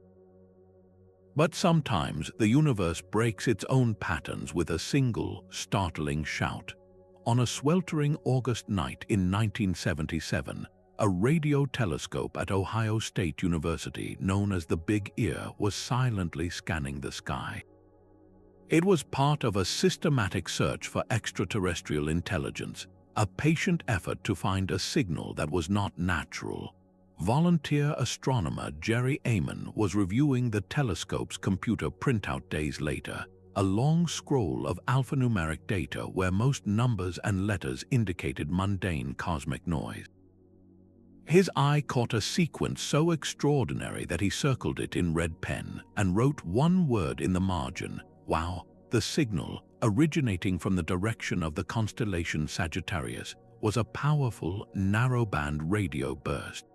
But sometimes the universe breaks its own patterns with a single, startling shout. On a sweltering August night in 1977, a radio telescope at Ohio State University known as the Big Ear was silently scanning the sky. It was part of a systematic search for extraterrestrial intelligence, a patient effort to find a signal that was not natural. Volunteer astronomer Jerry Amon was reviewing the telescope's computer printout days later, a long scroll of alphanumeric data where most numbers and letters indicated mundane cosmic noise. His eye caught a sequence so extraordinary that he circled it in red pen and wrote one word in the margin: "Wow." The signal, originating from the direction of the constellation Sagittarius, was a powerful, narrowband radio burst.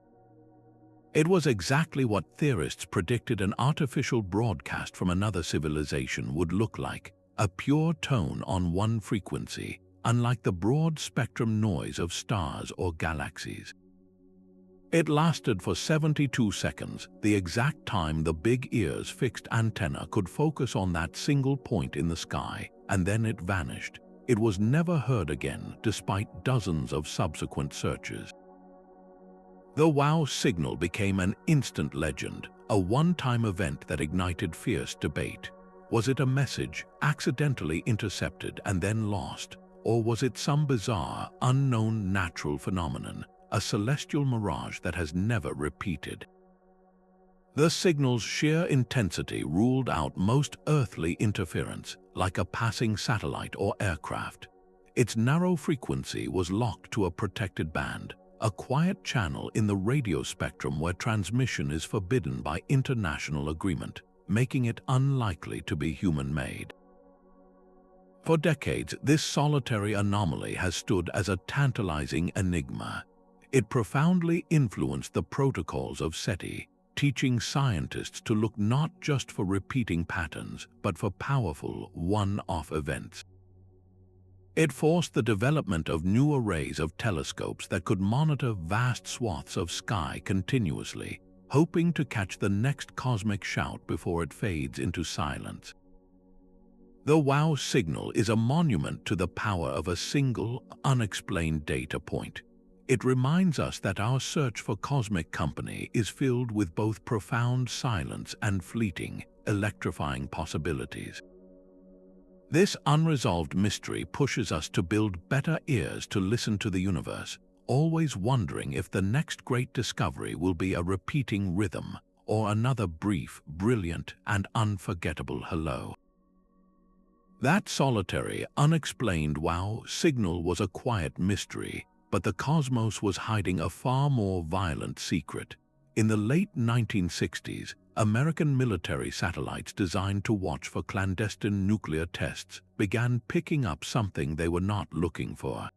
It was exactly what theorists predicted an artificial broadcast from another civilization would look like: a pure tone on one frequency, unlike the broad-spectrum noise of stars or galaxies. It lasted for 72 seconds, the exact time the Big Ear's fixed antenna could focus on that single point in the sky, and then it vanished. It was never heard again, despite dozens of subsequent searches. The WOW signal became an instant legend, a one-time event that ignited fierce debate. Was it a message accidentally intercepted and then lost, or was it some bizarre, unknown natural phenomenon, a celestial mirage that has never repeated? The signal's sheer intensity ruled out most earthly interference, like a passing satellite or aircraft. Its narrow frequency was locked to a protected band, a quiet channel in the radio spectrum where transmission is forbidden by international agreement, making it unlikely to be human-made. For decades, this solitary anomaly has stood as a tantalizing enigma. It profoundly influenced the protocols of SETI, teaching scientists to look not just for repeating patterns, but for powerful, one-off events. It forced the development of new arrays of telescopes that could monitor vast swaths of sky continuously, hoping to catch the next cosmic shout before it fades into silence. The WOW signal is a monument to the power of a single, unexplained data point. It reminds us that our search for cosmic company is filled with both profound silence and fleeting, electrifying possibilities. This unresolved mystery pushes us to build better ears to listen to the universe, always wondering if the next great discovery will be a repeating rhythm or another brief, brilliant, and unforgettable hello. That solitary, unexplained WOW signal was a quiet mystery, but the cosmos was hiding a far more violent secret. In the late 1960s, American military satellites designed to watch for clandestine nuclear tests began picking up something they were not looking for.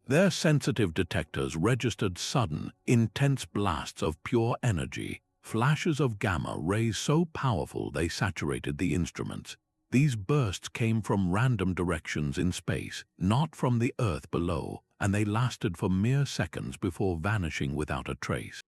Their sensitive detectors registered sudden, intense blasts of pure energy, flashes of gamma rays so powerful they saturated the instruments. These bursts came from random directions in space, not from the Earth below, and they lasted for mere seconds before vanishing without a trace.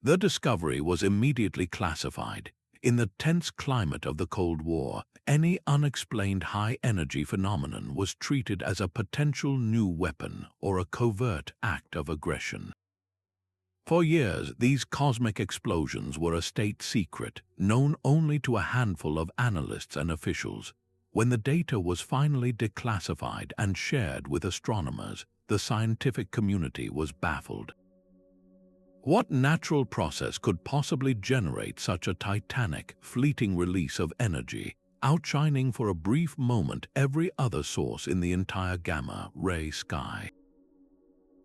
The discovery was immediately classified. In the tense climate of the Cold War, any unexplained high-energy phenomenon was treated as a potential new weapon or a covert act of aggression. For years, these cosmic explosions were a state secret, known only to a handful of analysts and officials. When the data was finally declassified and shared with astronomers, the scientific community was baffled. What natural process could possibly generate such a titanic, fleeting release of energy, outshining for a brief moment every other source in the entire gamma-ray sky?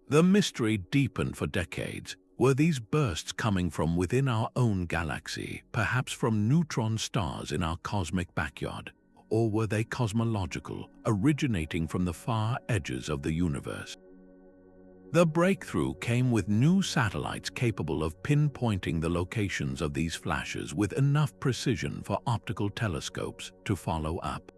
The mystery deepened for decades. Were these bursts coming from within our own galaxy, perhaps from neutron stars in our cosmic backyard? Or were they cosmological, originating from the far edges of the universe? The breakthrough came with new satellites capable of pinpointing the locations of these flashes with enough precision for optical telescopes to follow up.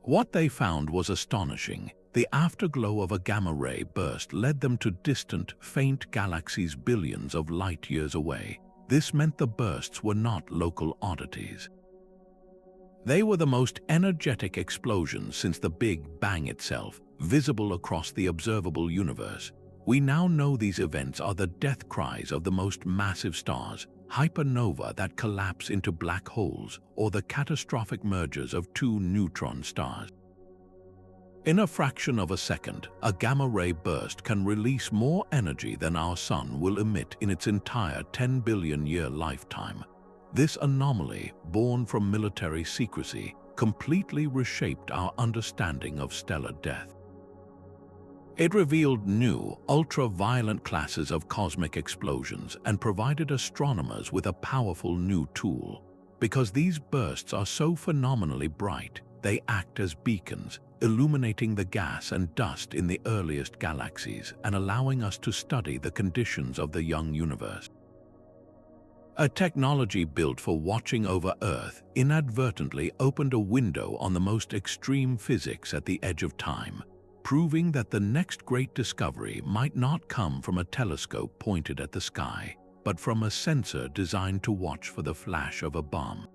What they found was astonishing. The afterglow of a gamma-ray burst led them to distant, faint galaxies billions of light-years away. This meant the bursts were not local oddities. They were the most energetic explosions since the Big Bang itself, visible across the observable universe. We now know these events are the death cries of the most massive stars, hypernova that collapse into black holes, or the catastrophic mergers of two neutron stars. In a fraction of a second, a gamma-ray burst can release more energy than our Sun will emit in its entire 10 billion-year lifetime. This anomaly, born from military secrecy, completely reshaped our understanding of stellar death. It revealed new, ultra-violent classes of cosmic explosions and provided astronomers with a powerful new tool. Because these bursts are so phenomenally bright, they act as beacons, illuminating the gas and dust in the earliest galaxies and allowing us to study the conditions of the young universe. A technology built for watching over Earth inadvertently opened a window on the most extreme physics at the edge of time, proving that the next great discovery might not come from a telescope pointed at the sky, but from a sensor designed to watch for the flash of a bomb.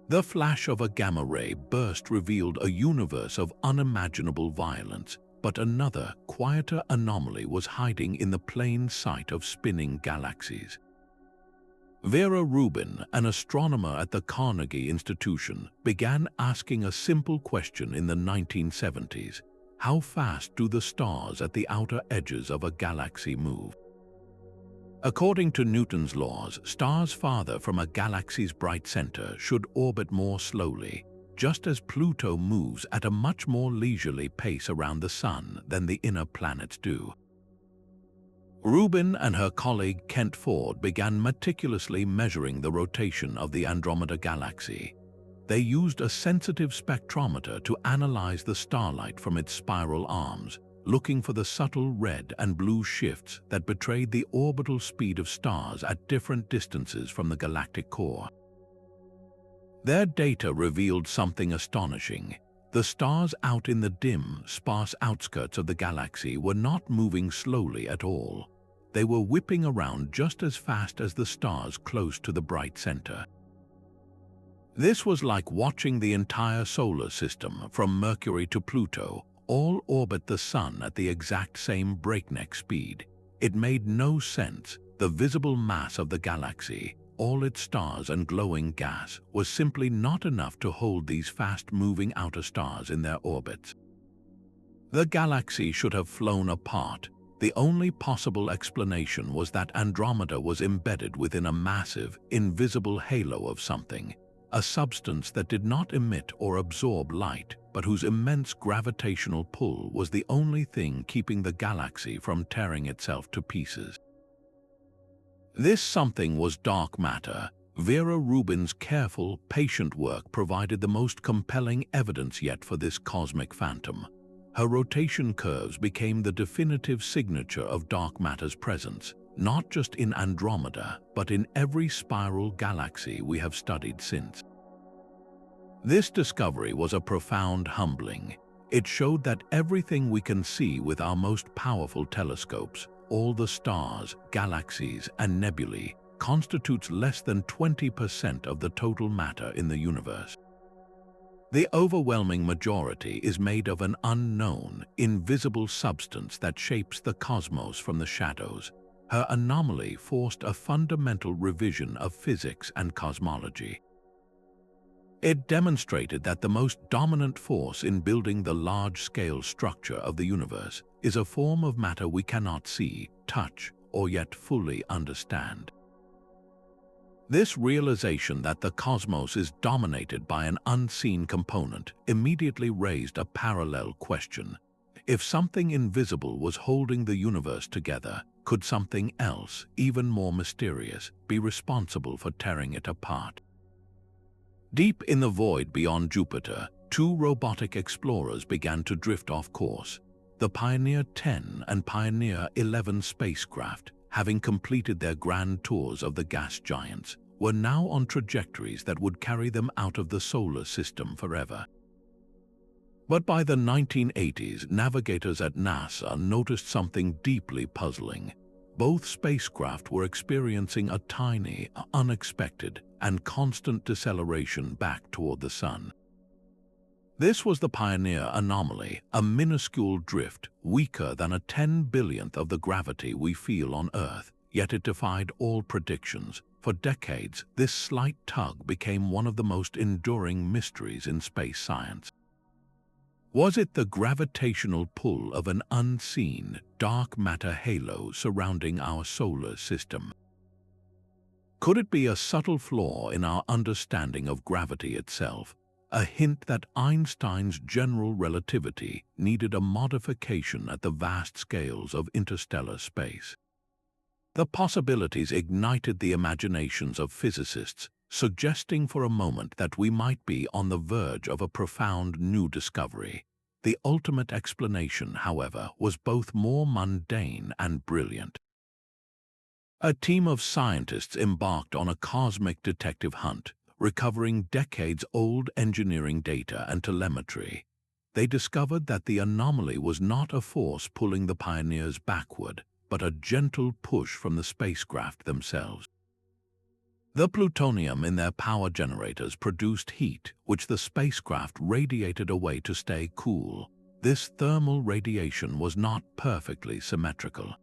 The flash of a gamma-ray burst revealed a universe of unimaginable violence, but another, quieter anomaly was hiding in the plain sight of spinning galaxies. Vera Rubin, an astronomer at the Carnegie Institution, began asking a simple question in the 1970s. How fast do the stars at the outer edges of a galaxy move? According to Newton's laws, stars farther from a galaxy's bright center should orbit more slowly, just as Pluto moves at a much more leisurely pace around the Sun than the inner planets do. Rubin and her colleague Kent Ford began meticulously measuring the rotation of the Andromeda Galaxy. They used a sensitive spectrometer to analyze the starlight from its spiral arms, looking for the subtle red and blue shifts that betrayed the orbital speed of stars at different distances from the galactic core. Their data revealed something astonishing. The stars out in the dim, sparse outskirts of the galaxy were not moving slowly at all. They were whipping around just as fast as the stars close to the bright center. This was like watching the entire solar system, from Mercury to Pluto, all orbit the Sun at the exact same breakneck speed. It made no sense. The visible mass of the galaxy, all its stars and glowing gas, was simply not enough to hold these fast-moving outer stars in their orbits. The galaxy should have flown apart. The only possible explanation was that Andromeda was embedded within a massive, invisible halo of something, a substance that did not emit or absorb light, but whose immense gravitational pull was the only thing keeping the galaxy from tearing itself to pieces. This something was dark matter. Vera Rubin's careful, patient work provided the most compelling evidence yet for this cosmic phantom. Her rotation curves became the definitive signature of dark matter's presence, not just in Andromeda, but in every spiral galaxy we have studied since. This discovery was a profound humbling. It showed that everything we can see with our most powerful telescopes, all the stars, galaxies, and nebulae, constitutes less than 20% of the total matter in the universe. The overwhelming majority is made of an unknown, invisible substance that shapes the cosmos from the shadows. Her anomaly forced a fundamental revision of physics and cosmology. It demonstrated that the most dominant force in building the large-scale structure of the universe is a form of matter we cannot see, touch, or yet fully understand. This realization that the cosmos is dominated by an unseen component immediately raised a parallel question. If something invisible was holding the universe together, could something else, even more mysterious, be responsible for tearing it apart? Deep in the void beyond Jupiter, two robotic explorers began to drift off course. The Pioneer 10 and Pioneer 11 spacecraft, having completed their grand tours of the gas giants, were now on trajectories that would carry them out of the solar system forever. But by the 1980s, navigators at NASA noticed something deeply puzzling. Both spacecraft were experiencing a tiny, unexpected, and constant deceleration back toward the Sun. This was the Pioneer Anomaly, a minuscule drift, weaker than a 10/1000th of the gravity we feel on Earth, yet it defied all predictions. For decades, this slight tug became one of the most enduring mysteries in space science. Was it the gravitational pull of an unseen, dark matter halo surrounding our solar system? Could it be a subtle flaw in our understanding of gravity itself, a hint that Einstein's general relativity needed a modification at the vast scales of interstellar space? The possibilities ignited the imaginations of physicists, suggesting for a moment that we might be on the verge of a profound new discovery. The ultimate explanation, however, was both more mundane and brilliant. A team of scientists embarked on a cosmic detective hunt, recovering decades-old engineering data and telemetry. They discovered that the anomaly was not a force pulling the Pioneers backward, but a gentle push from the spacecraft themselves. The plutonium in their power generators produced heat, which the spacecraft radiated away to stay cool. This thermal radiation was not perfectly symmetrical.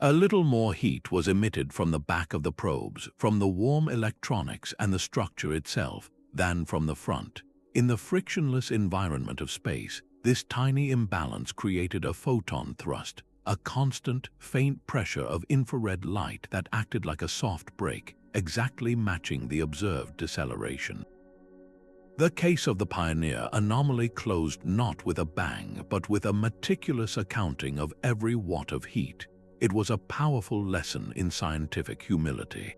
A little more heat was emitted from the back of the probes, from the warm electronics and the structure itself, than from the front. In the frictionless environment of space, this tiny imbalance created a photon thrust, a constant, faint pressure of infrared light that acted like a soft brake, exactly matching the observed deceleration. The case of the Pioneer Anomaly closed not with a bang, but with a meticulous accounting of every watt of heat. It was a powerful lesson in scientific humility.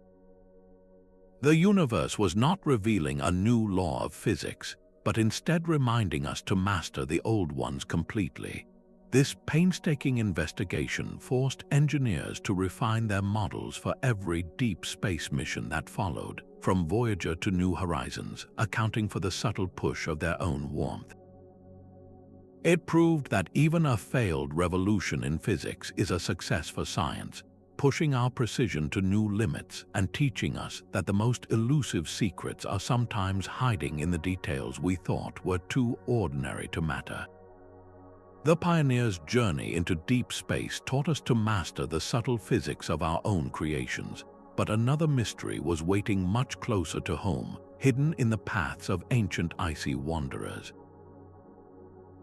The universe was not revealing a new law of physics, but instead reminding us to master the old ones completely. This painstaking investigation forced engineers to refine their models for every deep space mission that followed, from Voyager to New Horizons, accounting for the subtle push of their own warmth. It proved that even a failed revolution in physics is a success for science, pushing our precision to new limits and teaching us that the most elusive secrets are sometimes hiding in the details we thought were too ordinary to matter. The Pioneer's journey into deep space taught us to master the subtle physics of our own creations, but another mystery was waiting much closer to home, hidden in the paths of ancient icy wanderers.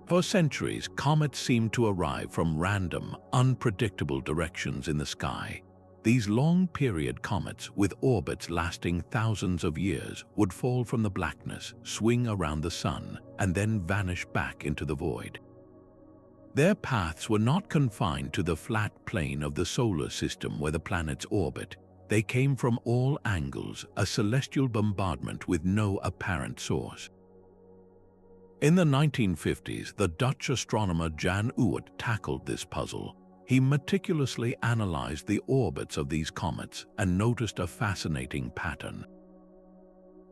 For centuries, comets seemed to arrive from random, unpredictable directions in the sky. These long-period comets, with orbits lasting thousands of years, would fall from the blackness, swing around the sun, and then vanish back into the void. Their paths were not confined to the flat plane of the solar system where the planets orbit. They came from all angles, a celestial bombardment with no apparent source. In the 1950s, the Dutch astronomer Jan Oort tackled this puzzle. He meticulously analyzed the orbits of these comets and noticed a fascinating pattern.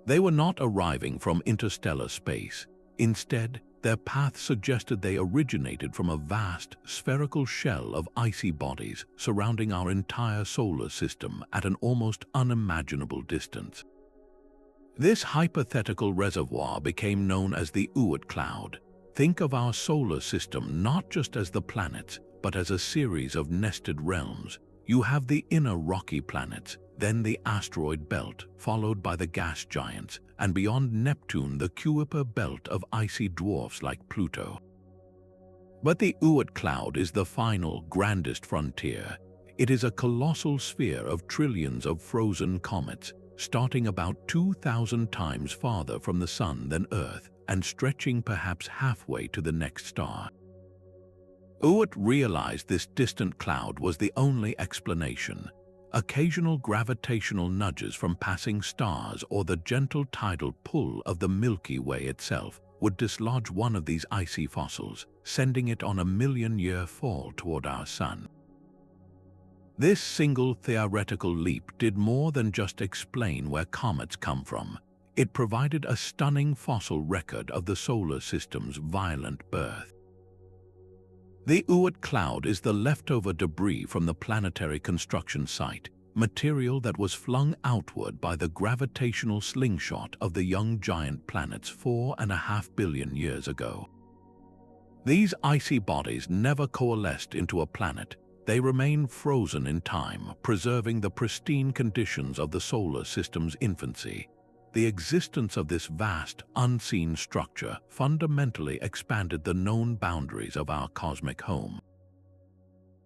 They were not arriving from interstellar space. Instead, their path suggested they originated from a vast, spherical shell of icy bodies surrounding our entire solar system at an almost unimaginable distance. This hypothetical reservoir became known as the Oort cloud. Think of our solar system not just as the planets, but as a series of nested realms. You have the inner rocky planets, then the asteroid belt, followed by the gas giants, and beyond Neptune the Kuiper belt of icy dwarfs like Pluto. But the Oort cloud is the final, grandest frontier. It is a colossal sphere of trillions of frozen comets, starting about 2,000 times farther from the Sun than Earth and stretching perhaps halfway to the next star. Oort realized this distant cloud was the only explanation. Occasional gravitational nudges from passing stars or the gentle tidal pull of the Milky Way itself would dislodge one of these icy fossils, sending it on a million-year fall toward our Sun. This single theoretical leap did more than just explain where comets come from. It provided a stunning fossil record of the solar system's violent birth. The Oort cloud is the leftover debris from the planetary construction site, material that was flung outward by the gravitational slingshot of the young giant planets 4.5 billion years ago. These icy bodies never coalesced into a planet. They remain frozen in time, preserving the pristine conditions of the solar system's infancy. The existence of this vast, unseen structure fundamentally expanded the known boundaries of our cosmic home.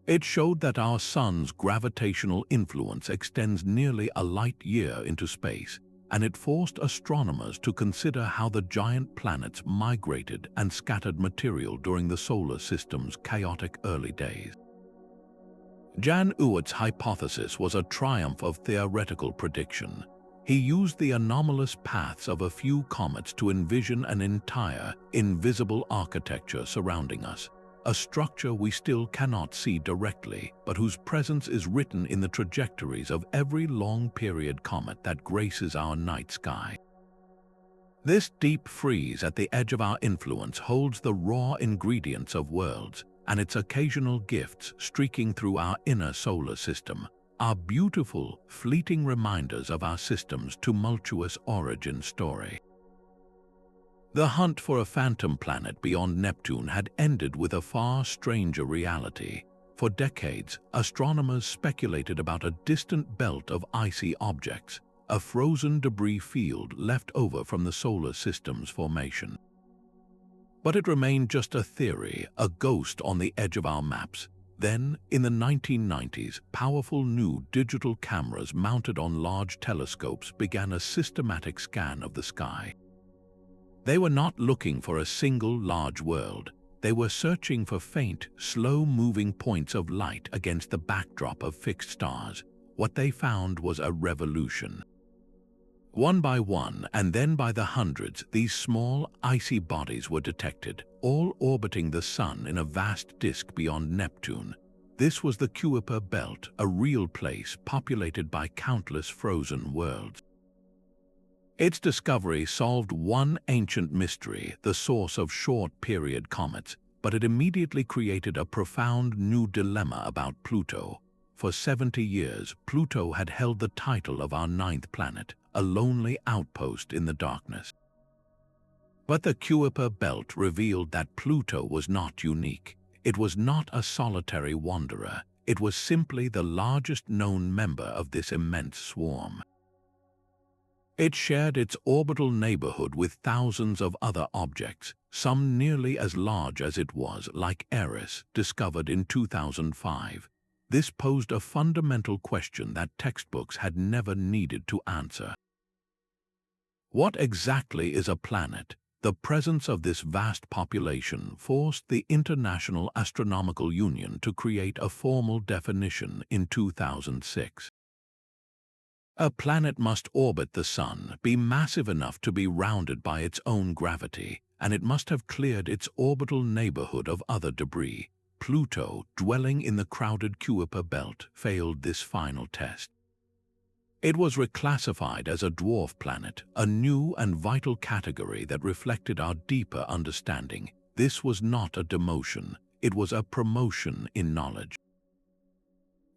It showed that our Sun's gravitational influence extends nearly a light year into space, and it forced astronomers to consider how the giant planets migrated and scattered material during the solar system's chaotic early days. Jan Oort's hypothesis was a triumph of theoretical prediction. He used the anomalous paths of a few comets to envision an entire, invisible architecture surrounding us, a structure we still cannot see directly, but whose presence is written in the trajectories of every long-period comet that graces our night sky. This deep freeze at the edge of our influence holds the raw ingredients of worlds, and its occasional gifts streaking through our inner solar system are beautiful, fleeting reminders of our system's tumultuous origin story. The hunt for a phantom planet beyond Neptune had ended with a far stranger reality. For decades, astronomers speculated about a distant belt of icy objects, a frozen debris field left over from the solar system's formation. But it remained just a theory, a ghost on the edge of our maps. Then, in the 1990s, powerful new digital cameras mounted on large telescopes began a systematic scan of the sky. They were not looking for a single large world. They were searching for faint, slow-moving points of light against the backdrop of fixed stars. What they found was a revolution. One by one, and then by the hundreds, these small, icy bodies were detected, all orbiting the Sun in a vast disk beyond Neptune. This was the Kuiper belt, a real place populated by countless frozen worlds. Its discovery solved one ancient mystery, the source of short-period comets, but it immediately created a profound new dilemma about Pluto. For 70 years, Pluto had held the title of our ninth planet, a lonely outpost in the darkness. But the Kuiper belt revealed that Pluto was not unique. It was not a solitary wanderer. It was simply the largest known member of this immense swarm. It shared its orbital neighborhood with thousands of other objects, some nearly as large as it was, like Eris, discovered in 2005. This posed a fundamental question that textbooks had never needed to answer. What exactly is a planet? The presence of this vast population forced the International Astronomical Union to create a formal definition in 2006. A planet must orbit the Sun, be massive enough to be rounded by its own gravity, and it must have cleared its orbital neighborhood of other debris. Pluto, dwelling in the crowded Kuiper belt, failed this final test. It was reclassified as a dwarf planet, a new and vital category that reflected our deeper understanding. This was not a demotion, it was a promotion in knowledge.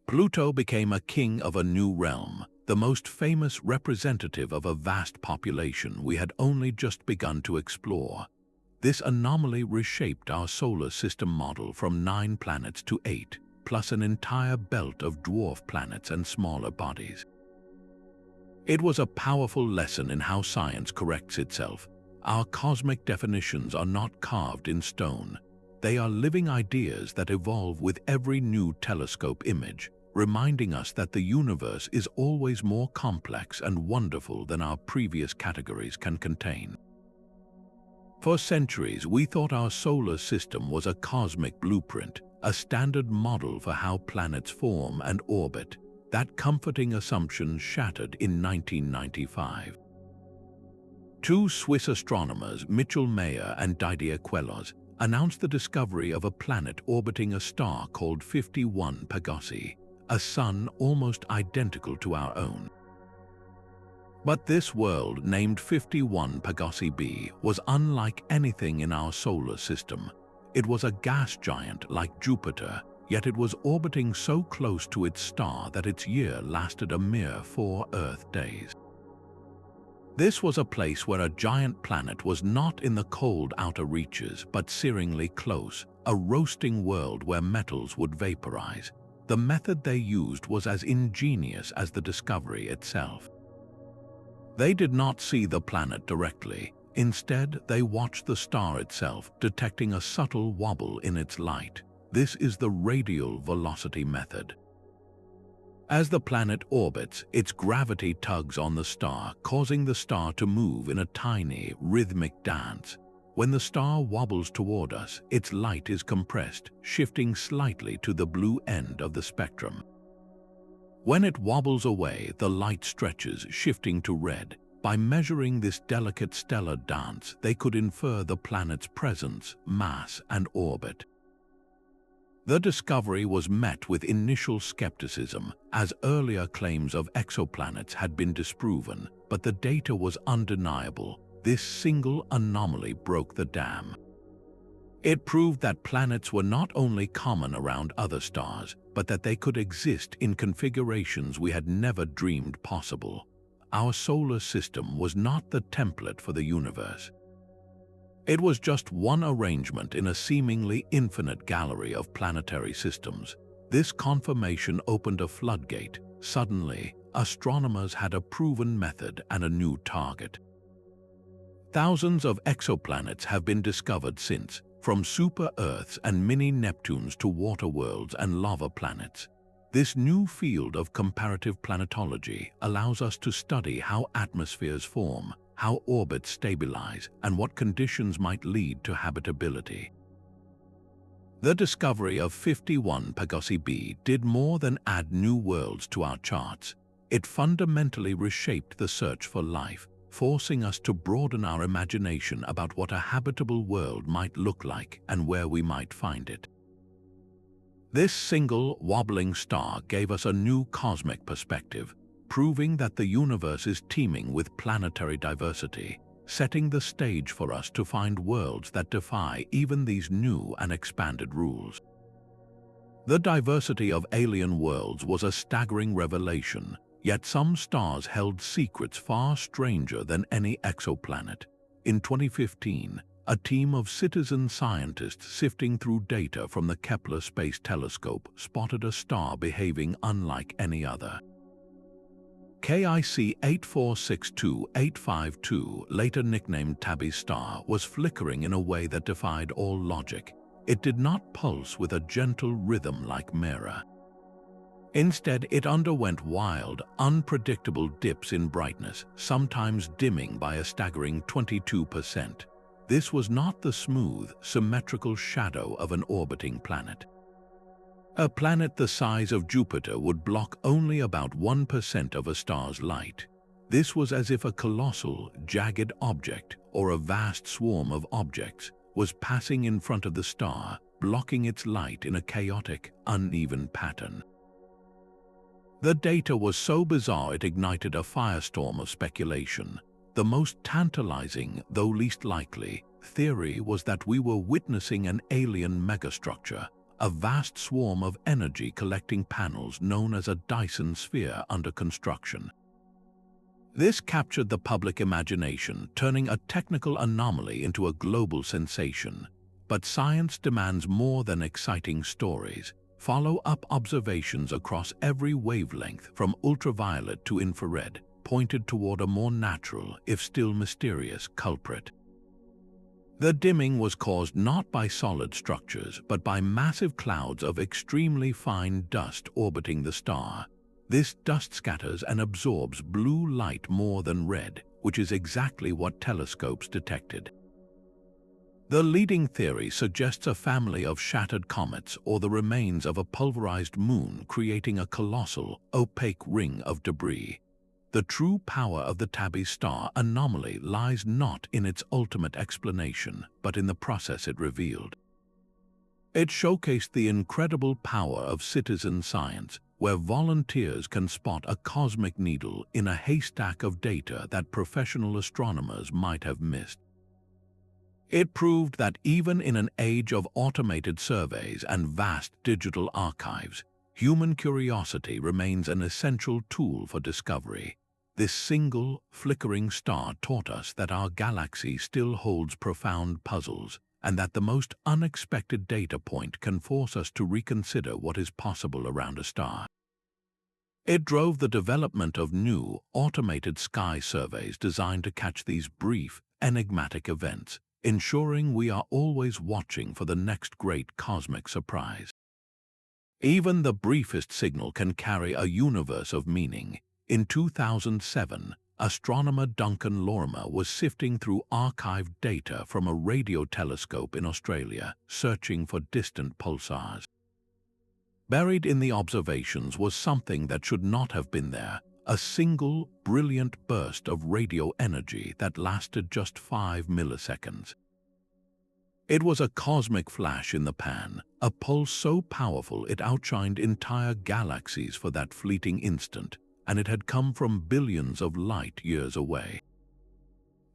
Pluto became a king of a new realm, the most famous representative of a vast population we had only just begun to explore. This anomaly reshaped our solar system model from 9 planets to 8, plus an entire belt of dwarf planets and smaller bodies. It was a powerful lesson in how science corrects itself. Our cosmic definitions are not carved in stone. They are living ideas that evolve with every new telescope image, reminding us that the universe is always more complex and wonderful than our previous categories can contain. For centuries, we thought our solar system was a cosmic blueprint, a standard model for how planets form and orbit. That comforting assumption shattered in 1995. 2 Swiss astronomers, Mira and Didier Queloz, announced the discovery of a planet orbiting a star called 51 Pegasi, a sun almost identical to our own. But this world, named 51 Pegasi b, was unlike anything in our solar system. It was a gas giant like Jupiter, yet it was orbiting so close to its star that its year lasted a mere 4 Earth days. This was a place where a giant planet was not in the cold outer reaches, but searingly close, a roasting world where metals would vaporize. The method they used was as ingenious as the discovery itself. They did not see the planet directly. Instead, they watched the star itself, detecting a subtle wobble in its light. This is the radial velocity method. As the planet orbits, its gravity tugs on the star, causing the star to move in a tiny, rhythmic dance. When the star wobbles toward us, its light is compressed, shifting slightly to the blue end of the spectrum. When it wobbles away, the light stretches, shifting to red. By measuring this delicate stellar dance, they could infer the planet's presence, mass, and orbit. The discovery was met with initial skepticism, as earlier claims of exoplanets had been disproven, but the data was undeniable. This single anomaly broke the dam. It proved that planets were not only common around other stars, but that they could exist in configurations we had never dreamed possible. Our solar system was not the template for the universe. It was just one arrangement in a seemingly infinite gallery of planetary systems. This confirmation opened a floodgate. Suddenly, astronomers had a proven method and a new target. Thousands of exoplanets have been discovered since, from super-Earths and mini-Neptunes to water worlds and lava planets. This new field of comparative planetology allows us to study how atmospheres form, how orbits stabilize, and what conditions might lead to habitability. The discovery of 51 Pegasi b did more than add new worlds to our charts. It fundamentally reshaped the search for life, forcing us to broaden our imagination about what a habitable world might look like and where we might find it. This single, wobbling star gave us a new cosmic perspective, proving that the universe is teeming with planetary diversity, setting the stage for us to find worlds that defy even these new and expanded rules. The diversity of alien worlds was a staggering revelation, yet some stars held secrets far stranger than any exoplanet. In 2015, a team of citizen scientists sifting through data from the Kepler Space Telescope spotted a star behaving unlike any other. KIC 8462852, later nicknamed Tabby's star, was flickering in a way that defied all logic. It did not pulse with a gentle rhythm like Mira. Instead, it underwent wild, unpredictable dips in brightness, sometimes dimming by a staggering 22%. This was not the smooth, symmetrical shadow of an orbiting planet. A planet the size of Jupiter would block only about 1% of a star's light. This was as if a colossal, jagged object, or a vast swarm of objects, was passing in front of the star, blocking its light in a chaotic, uneven pattern. The data was so bizarre it ignited a firestorm of speculation. The most tantalizing, though least likely, theory was that we were witnessing an alien megastructure, a vast swarm of energy collecting panels known as a Dyson sphere under construction. This captured the public imagination, turning a technical anomaly into a global sensation. But science demands more than exciting stories. Follow-up observations across every wavelength, from ultraviolet to infrared, pointed toward a more natural, if still mysterious, culprit. The dimming was caused not by solid structures, but by massive clouds of extremely fine dust orbiting the star. This dust scatters and absorbs blue light more than red, which is exactly what telescopes detected. The leading theory suggests a family of shattered comets or the remains of a pulverized moon creating a colossal, opaque ring of debris. The true power of the Tabby star anomaly lies not in its ultimate explanation, but in the process it revealed. It showcased the incredible power of citizen science, where volunteers can spot a cosmic needle in a haystack of data that professional astronomers might have missed. It proved that even in an age of automated surveys and vast digital archives, human curiosity remains an essential tool for discovery. This single, flickering star taught us that our galaxy still holds profound puzzles, and that the most unexpected data point can force us to reconsider what is possible around a star. It drove the development of new, automated sky surveys designed to catch these brief, enigmatic events, ensuring we are always watching for the next great cosmic surprise. Even the briefest signal can carry a universe of meaning. In 2007, astronomer Duncan Lorimer was sifting through archived data from a radio telescope in Australia, searching for distant pulsars. Buried in the observations was something that should not have been there, a single, brilliant burst of radio energy that lasted just 5 milliseconds. It was a cosmic flash in the pan, a pulse so powerful it outshined entire galaxies for that fleeting instant, and it had come from billions of light years away.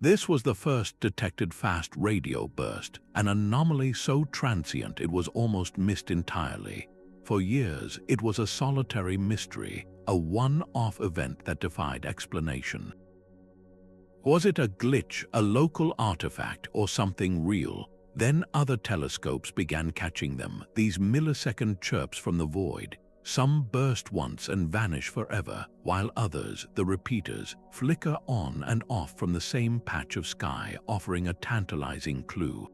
This was the first detected fast radio burst, an anomaly so transient it was almost missed entirely. For years, it was a solitary mystery, a one-off event that defied explanation. Was it a glitch, a local artifact, or something real? Then other telescopes began catching them, these millisecond chirps from the void. Some burst once and vanish forever, while others, the repeaters, flicker on and off from the same patch of sky, offering a tantalizing clue.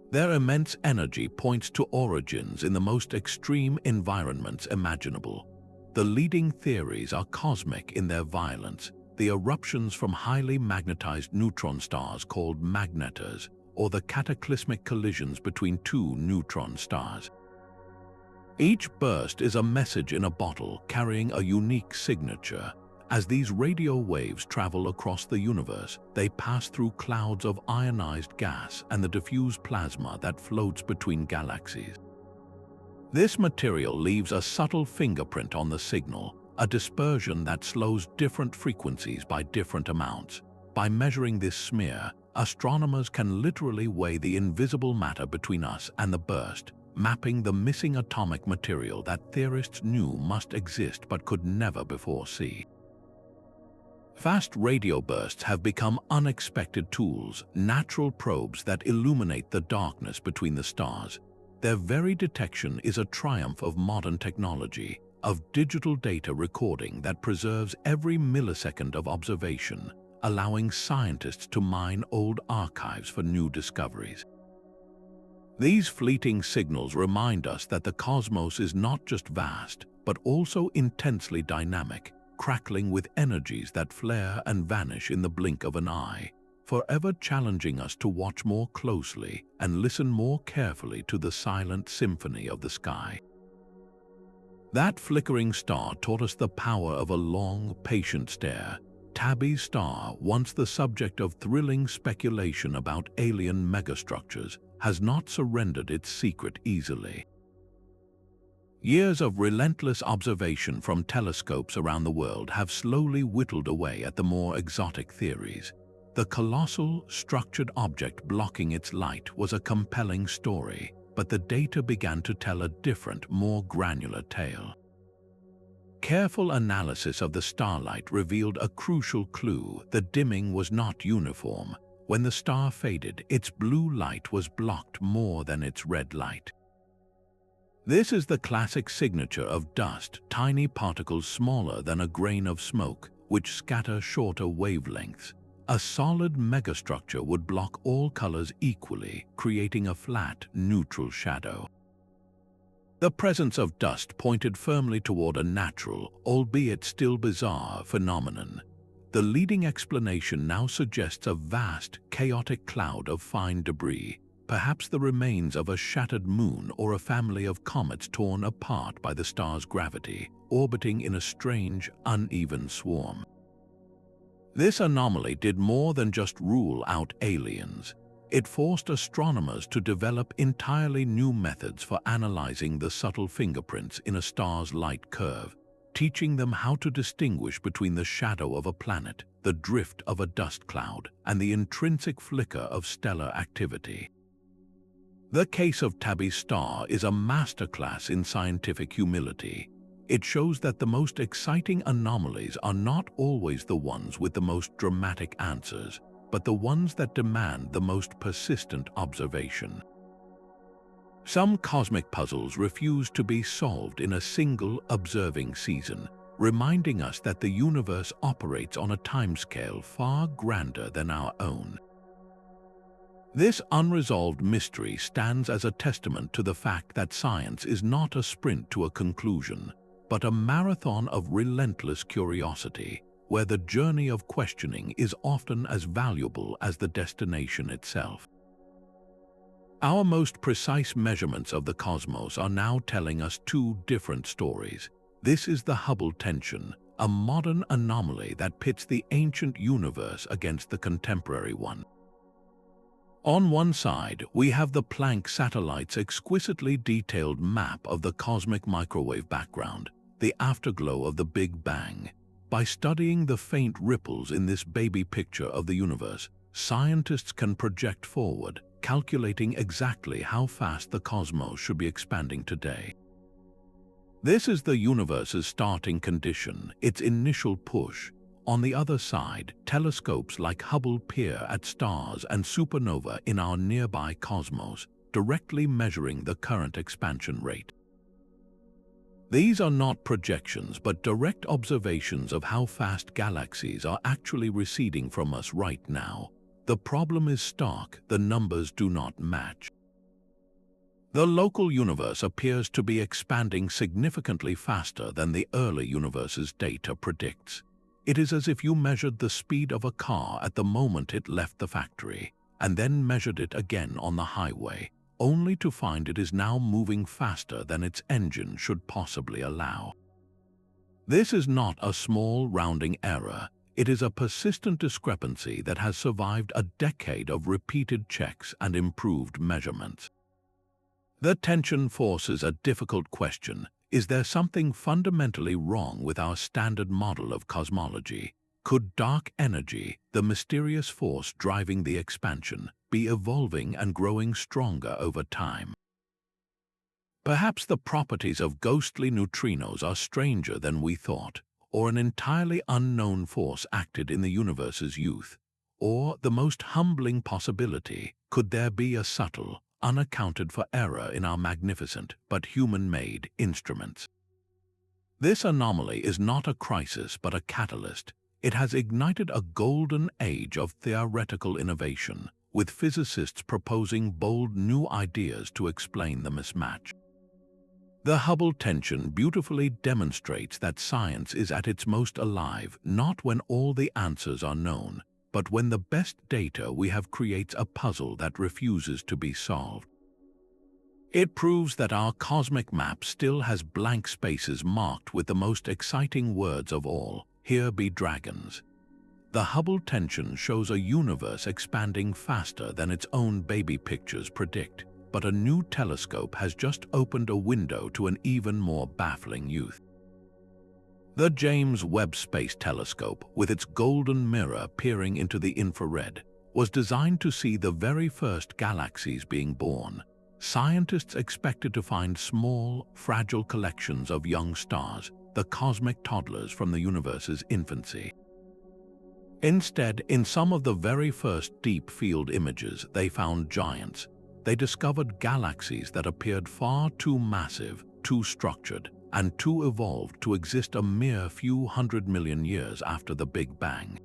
Their immense energy points to origins in the most extreme environments imaginable. The leading theories are cosmic in their violence, the eruptions from highly magnetized neutron stars called magnetars, or the cataclysmic collisions between two neutron stars. Each burst is a message in a bottle carrying a unique signature. As these radio waves travel across the universe, they pass through clouds of ionized gas and the diffuse plasma that floats between galaxies. This material leaves a subtle fingerprint on the signal, a dispersion that slows different frequencies by different amounts. By measuring this smear, astronomers can literally weigh the invisible matter between us and the burst, mapping the missing atomic material that theorists knew must exist but could never before see. Fast radio bursts have become unexpected tools, natural probes that illuminate the darkness between the stars. Their very detection is a triumph of modern technology, of digital data recording that preserves every millisecond of observation, allowing scientists to mine old archives for new discoveries. These fleeting signals remind us that the cosmos is not just vast, but also intensely dynamic, crackling with energies that flare and vanish in the blink of an eye. forever challenging us to watch more closely and listen more carefully to the silent symphony of the sky. That flickering star taught us the power of a long, patient stare. Tabby's star, once the subject of thrilling speculation about alien megastructures, has not surrendered its secret easily. Years of relentless observation from telescopes around the world have slowly whittled away at the more exotic theories. The colossal, structured object blocking its light was a compelling story, but the data began to tell a different, more granular tale. Careful analysis of the starlight revealed a crucial clue: the dimming was not uniform. When the star faded, its blue light was blocked more than its red light. This is the classic signature of dust, tiny particles smaller than a grain of smoke, which scatter shorter wavelengths. A solid megastructure would block all colors equally, creating a flat, neutral shadow. The presence of dust pointed firmly toward a natural, albeit still bizarre, phenomenon. The leading explanation now suggests a vast, chaotic cloud of fine debris, perhaps the remains of a shattered moon or a family of comets torn apart by the star's gravity, orbiting in a strange, uneven swarm. This anomaly did more than just rule out aliens. It forced astronomers to develop entirely new methods for analyzing the subtle fingerprints in a star's light curve, teaching them how to distinguish between the shadow of a planet, the drift of a dust cloud, and the intrinsic flicker of stellar activity. The case of Tabby's star is a masterclass in scientific humility. It shows that the most exciting anomalies are not always the ones with the most dramatic answers, but the ones that demand the most persistent observation. Some cosmic puzzles refuse to be solved in a single observing season, reminding us that the universe operates on a timescale far grander than our own. This unresolved mystery stands as a testament to the fact that science is not a sprint to a conclusion, but a marathon of relentless curiosity, where the journey of questioning is often as valuable as the destination itself. Our most precise measurements of the cosmos are now telling us two different stories. This is the Hubble Tension, a modern anomaly that pits the ancient universe against the contemporary one. On one side, we have the Planck satellite's exquisitely detailed map of the cosmic microwave background, the afterglow of the Big Bang. By studying the faint ripples in this baby picture of the universe, scientists can project forward, calculating exactly how fast the cosmos should be expanding today. This is the universe's starting condition, its initial push. On the other side, telescopes like Hubble peer at stars and supernova in our nearby cosmos, directly measuring the current expansion rate. These are not projections but direct observations of how fast galaxies are actually receding from us right now. The problem is stark: the numbers do not match. The local universe appears to be expanding significantly faster than the early universe's data predicts. It is as if you measured the speed of a car at the moment it left the factory, and then measured it again on the highway, only to find it is now moving faster than its engine should possibly allow. This is not a small rounding error. It is a persistent discrepancy that has survived a decade of repeated checks and improved measurements. The tension forces a difficult question. Is there something fundamentally wrong with our standard model of cosmology? Could dark energy, the mysterious force driving the expansion, be evolving and growing stronger over time? Perhaps the properties of ghostly neutrinos are stranger than we thought, or an entirely unknown force acted in the universe's youth. Or, the most humbling possibility, could there be a subtle, unaccounted-for error in our magnificent but human-made instruments? This anomaly is not a crisis but a catalyst. It has ignited a golden age of theoretical innovation, with physicists proposing bold new ideas to explain the mismatch. The Hubble tension beautifully demonstrates that science is at its most alive not when all the answers are known, but when the best data we have creates a puzzle that refuses to be solved. It proves that our cosmic map still has blank spaces marked with the most exciting words of all: "Here be dragons." The Hubble Tension shows a universe expanding faster than its own baby pictures predict, but a new telescope has just opened a window to an even more baffling youth. The James Webb Space Telescope, with its golden mirror peering into the infrared, was designed to see the very first galaxies being born. Scientists expected to find small, fragile collections of young stars, the cosmic toddlers from the universe's infancy. Instead, in some of the very first deep field images, they found giants. They discovered galaxies that appeared far too massive, too structured, and too evolved to exist a mere few 100 million years after the Big Bang.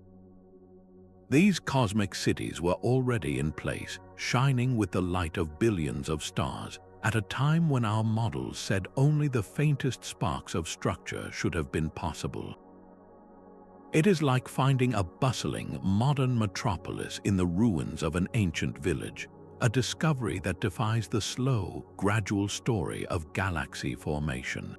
These cosmic cities were already in place, shining with the light of billions of stars, at a time when our models said only the faintest sparks of structure should have been possible. It is like finding a bustling, modern metropolis in the ruins of an ancient village, a discovery that defies the slow, gradual story of galaxy formation.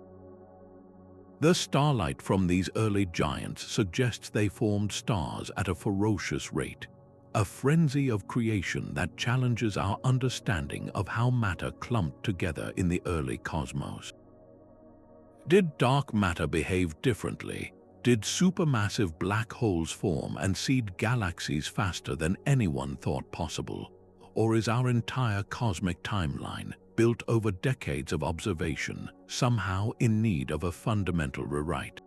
The starlight from these early giants suggests they formed stars at a ferocious rate, a frenzy of creation that challenges our understanding of how matter clumped together in the early cosmos. Did dark matter behave differently? Did supermassive black holes form and seed galaxies faster than anyone thought possible? Or is our entire cosmic timeline, built over decades of observation, somehow in need of a fundamental rewrite?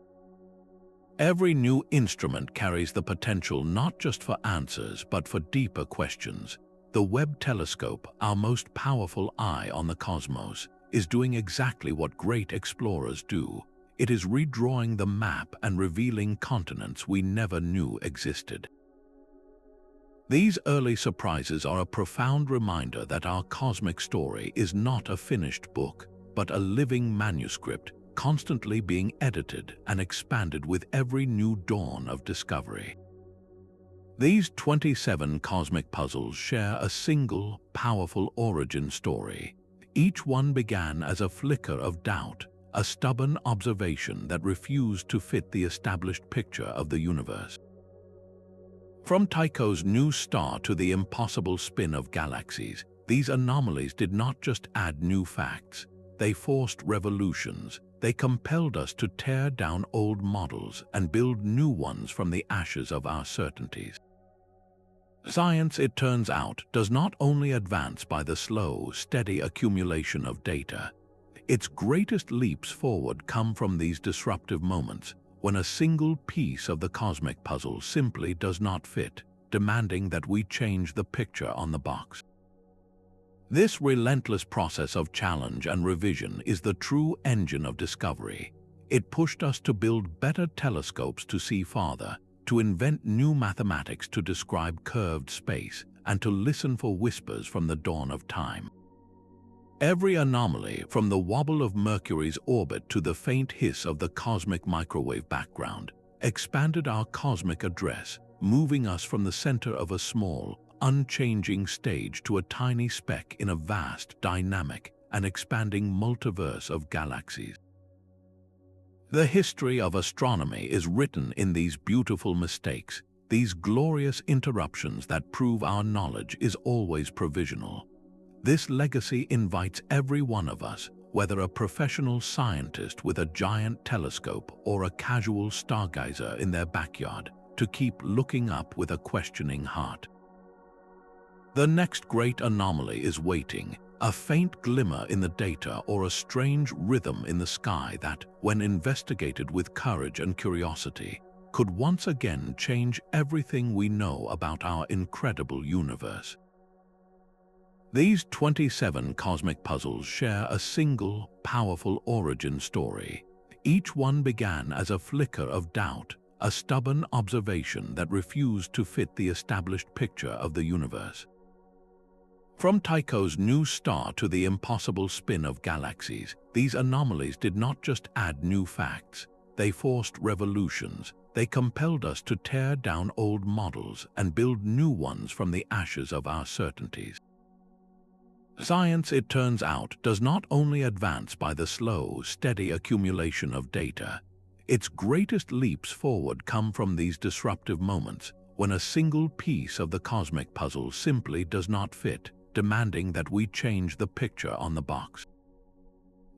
Every new instrument carries the potential not just for answers but for deeper questions. The Webb telescope, our most powerful eye on the cosmos, is doing exactly what great explorers do. It is redrawing the map and revealing continents we never knew existed. These early surprises are a profound reminder that our cosmic story is not a finished book, but a living manuscript, constantly being edited and expanded with every new dawn of discovery. These 27 cosmic puzzles share a single, powerful origin story. Each one began as a flicker of doubt, a stubborn observation that refused to fit the established picture of the universe. From Tycho's new star to the impossible spin of galaxies, these anomalies did not just add new facts. They forced revolutions. They compelled us to tear down old models and build new ones from the ashes of our certainties. Science, it turns out, does not only advance by the slow, steady accumulation of data. Its greatest leaps forward come from these disruptive moments, when a single piece of the cosmic puzzle simply does not fit, demanding that we change the picture on the box. This relentless process of challenge and revision is the true engine of discovery. It pushed us to build better telescopes to see farther, to invent new mathematics to describe curved space, and to listen for whispers from the dawn of time. Every anomaly, from the wobble of Mercury's orbit to the faint hiss of the cosmic microwave background, expanded our cosmic address, moving us from the center of a small, unchanging stage to a tiny speck in a vast, dynamic, and expanding multiverse of galaxies. The history of astronomy is written in these beautiful mistakes, these glorious interruptions that prove our knowledge is always provisional. This legacy invites every one of us, whether a professional scientist with a giant telescope or a casual stargazer in their backyard, to keep looking up with a questioning heart. The next great anomaly is waiting, a faint glimmer in the data or a strange rhythm in the sky that, when investigated with courage and curiosity, could once again change everything we know about our incredible universe. These 27 cosmic puzzles share a single, powerful origin story. Each one began as a flicker of doubt, a stubborn observation that refused to fit the established picture of the universe. From Tycho's new star to the impossible spin of galaxies, these anomalies did not just add new facts. They forced revolutions. They compelled us to tear down old models and build new ones from the ashes of our certainties. Science, it turns out, does not only advance by the slow, steady accumulation of data. Its greatest leaps forward come from these disruptive moments when a single piece of the cosmic puzzle simply does not fit, demanding that we change the picture on the box.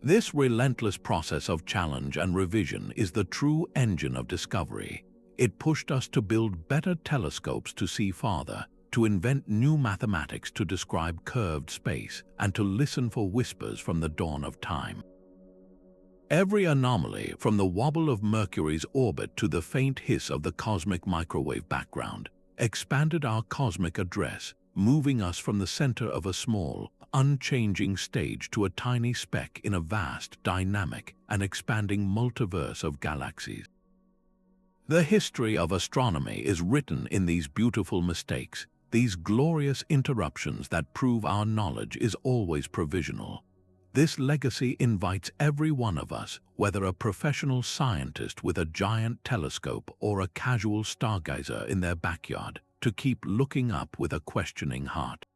This relentless process of challenge and revision is the true engine of discovery. It pushed us to build better telescopes to see farther, to invent new mathematics to describe curved space, and to listen for whispers from the dawn of time. Every anomaly, from the wobble of Mercury's orbit to the faint hiss of the cosmic microwave background, expanded our cosmic address, moving us from the center of a small, unchanging stage to a tiny speck in a vast, dynamic, and expanding multiverse of galaxies. The history of astronomy is written in these beautiful mistakes, these glorious interruptions that prove our knowledge is always provisional. This legacy invites every one of us, whether a professional scientist with a giant telescope or a casual stargazer in their backyard, to keep looking up with a questioning heart.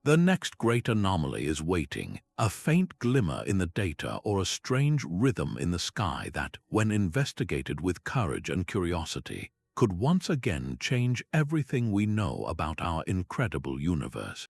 The next great anomaly is waiting, a faint glimmer in the data or a strange rhythm in the sky that, when investigated with courage and curiosity, could once again change everything we know about our incredible universe.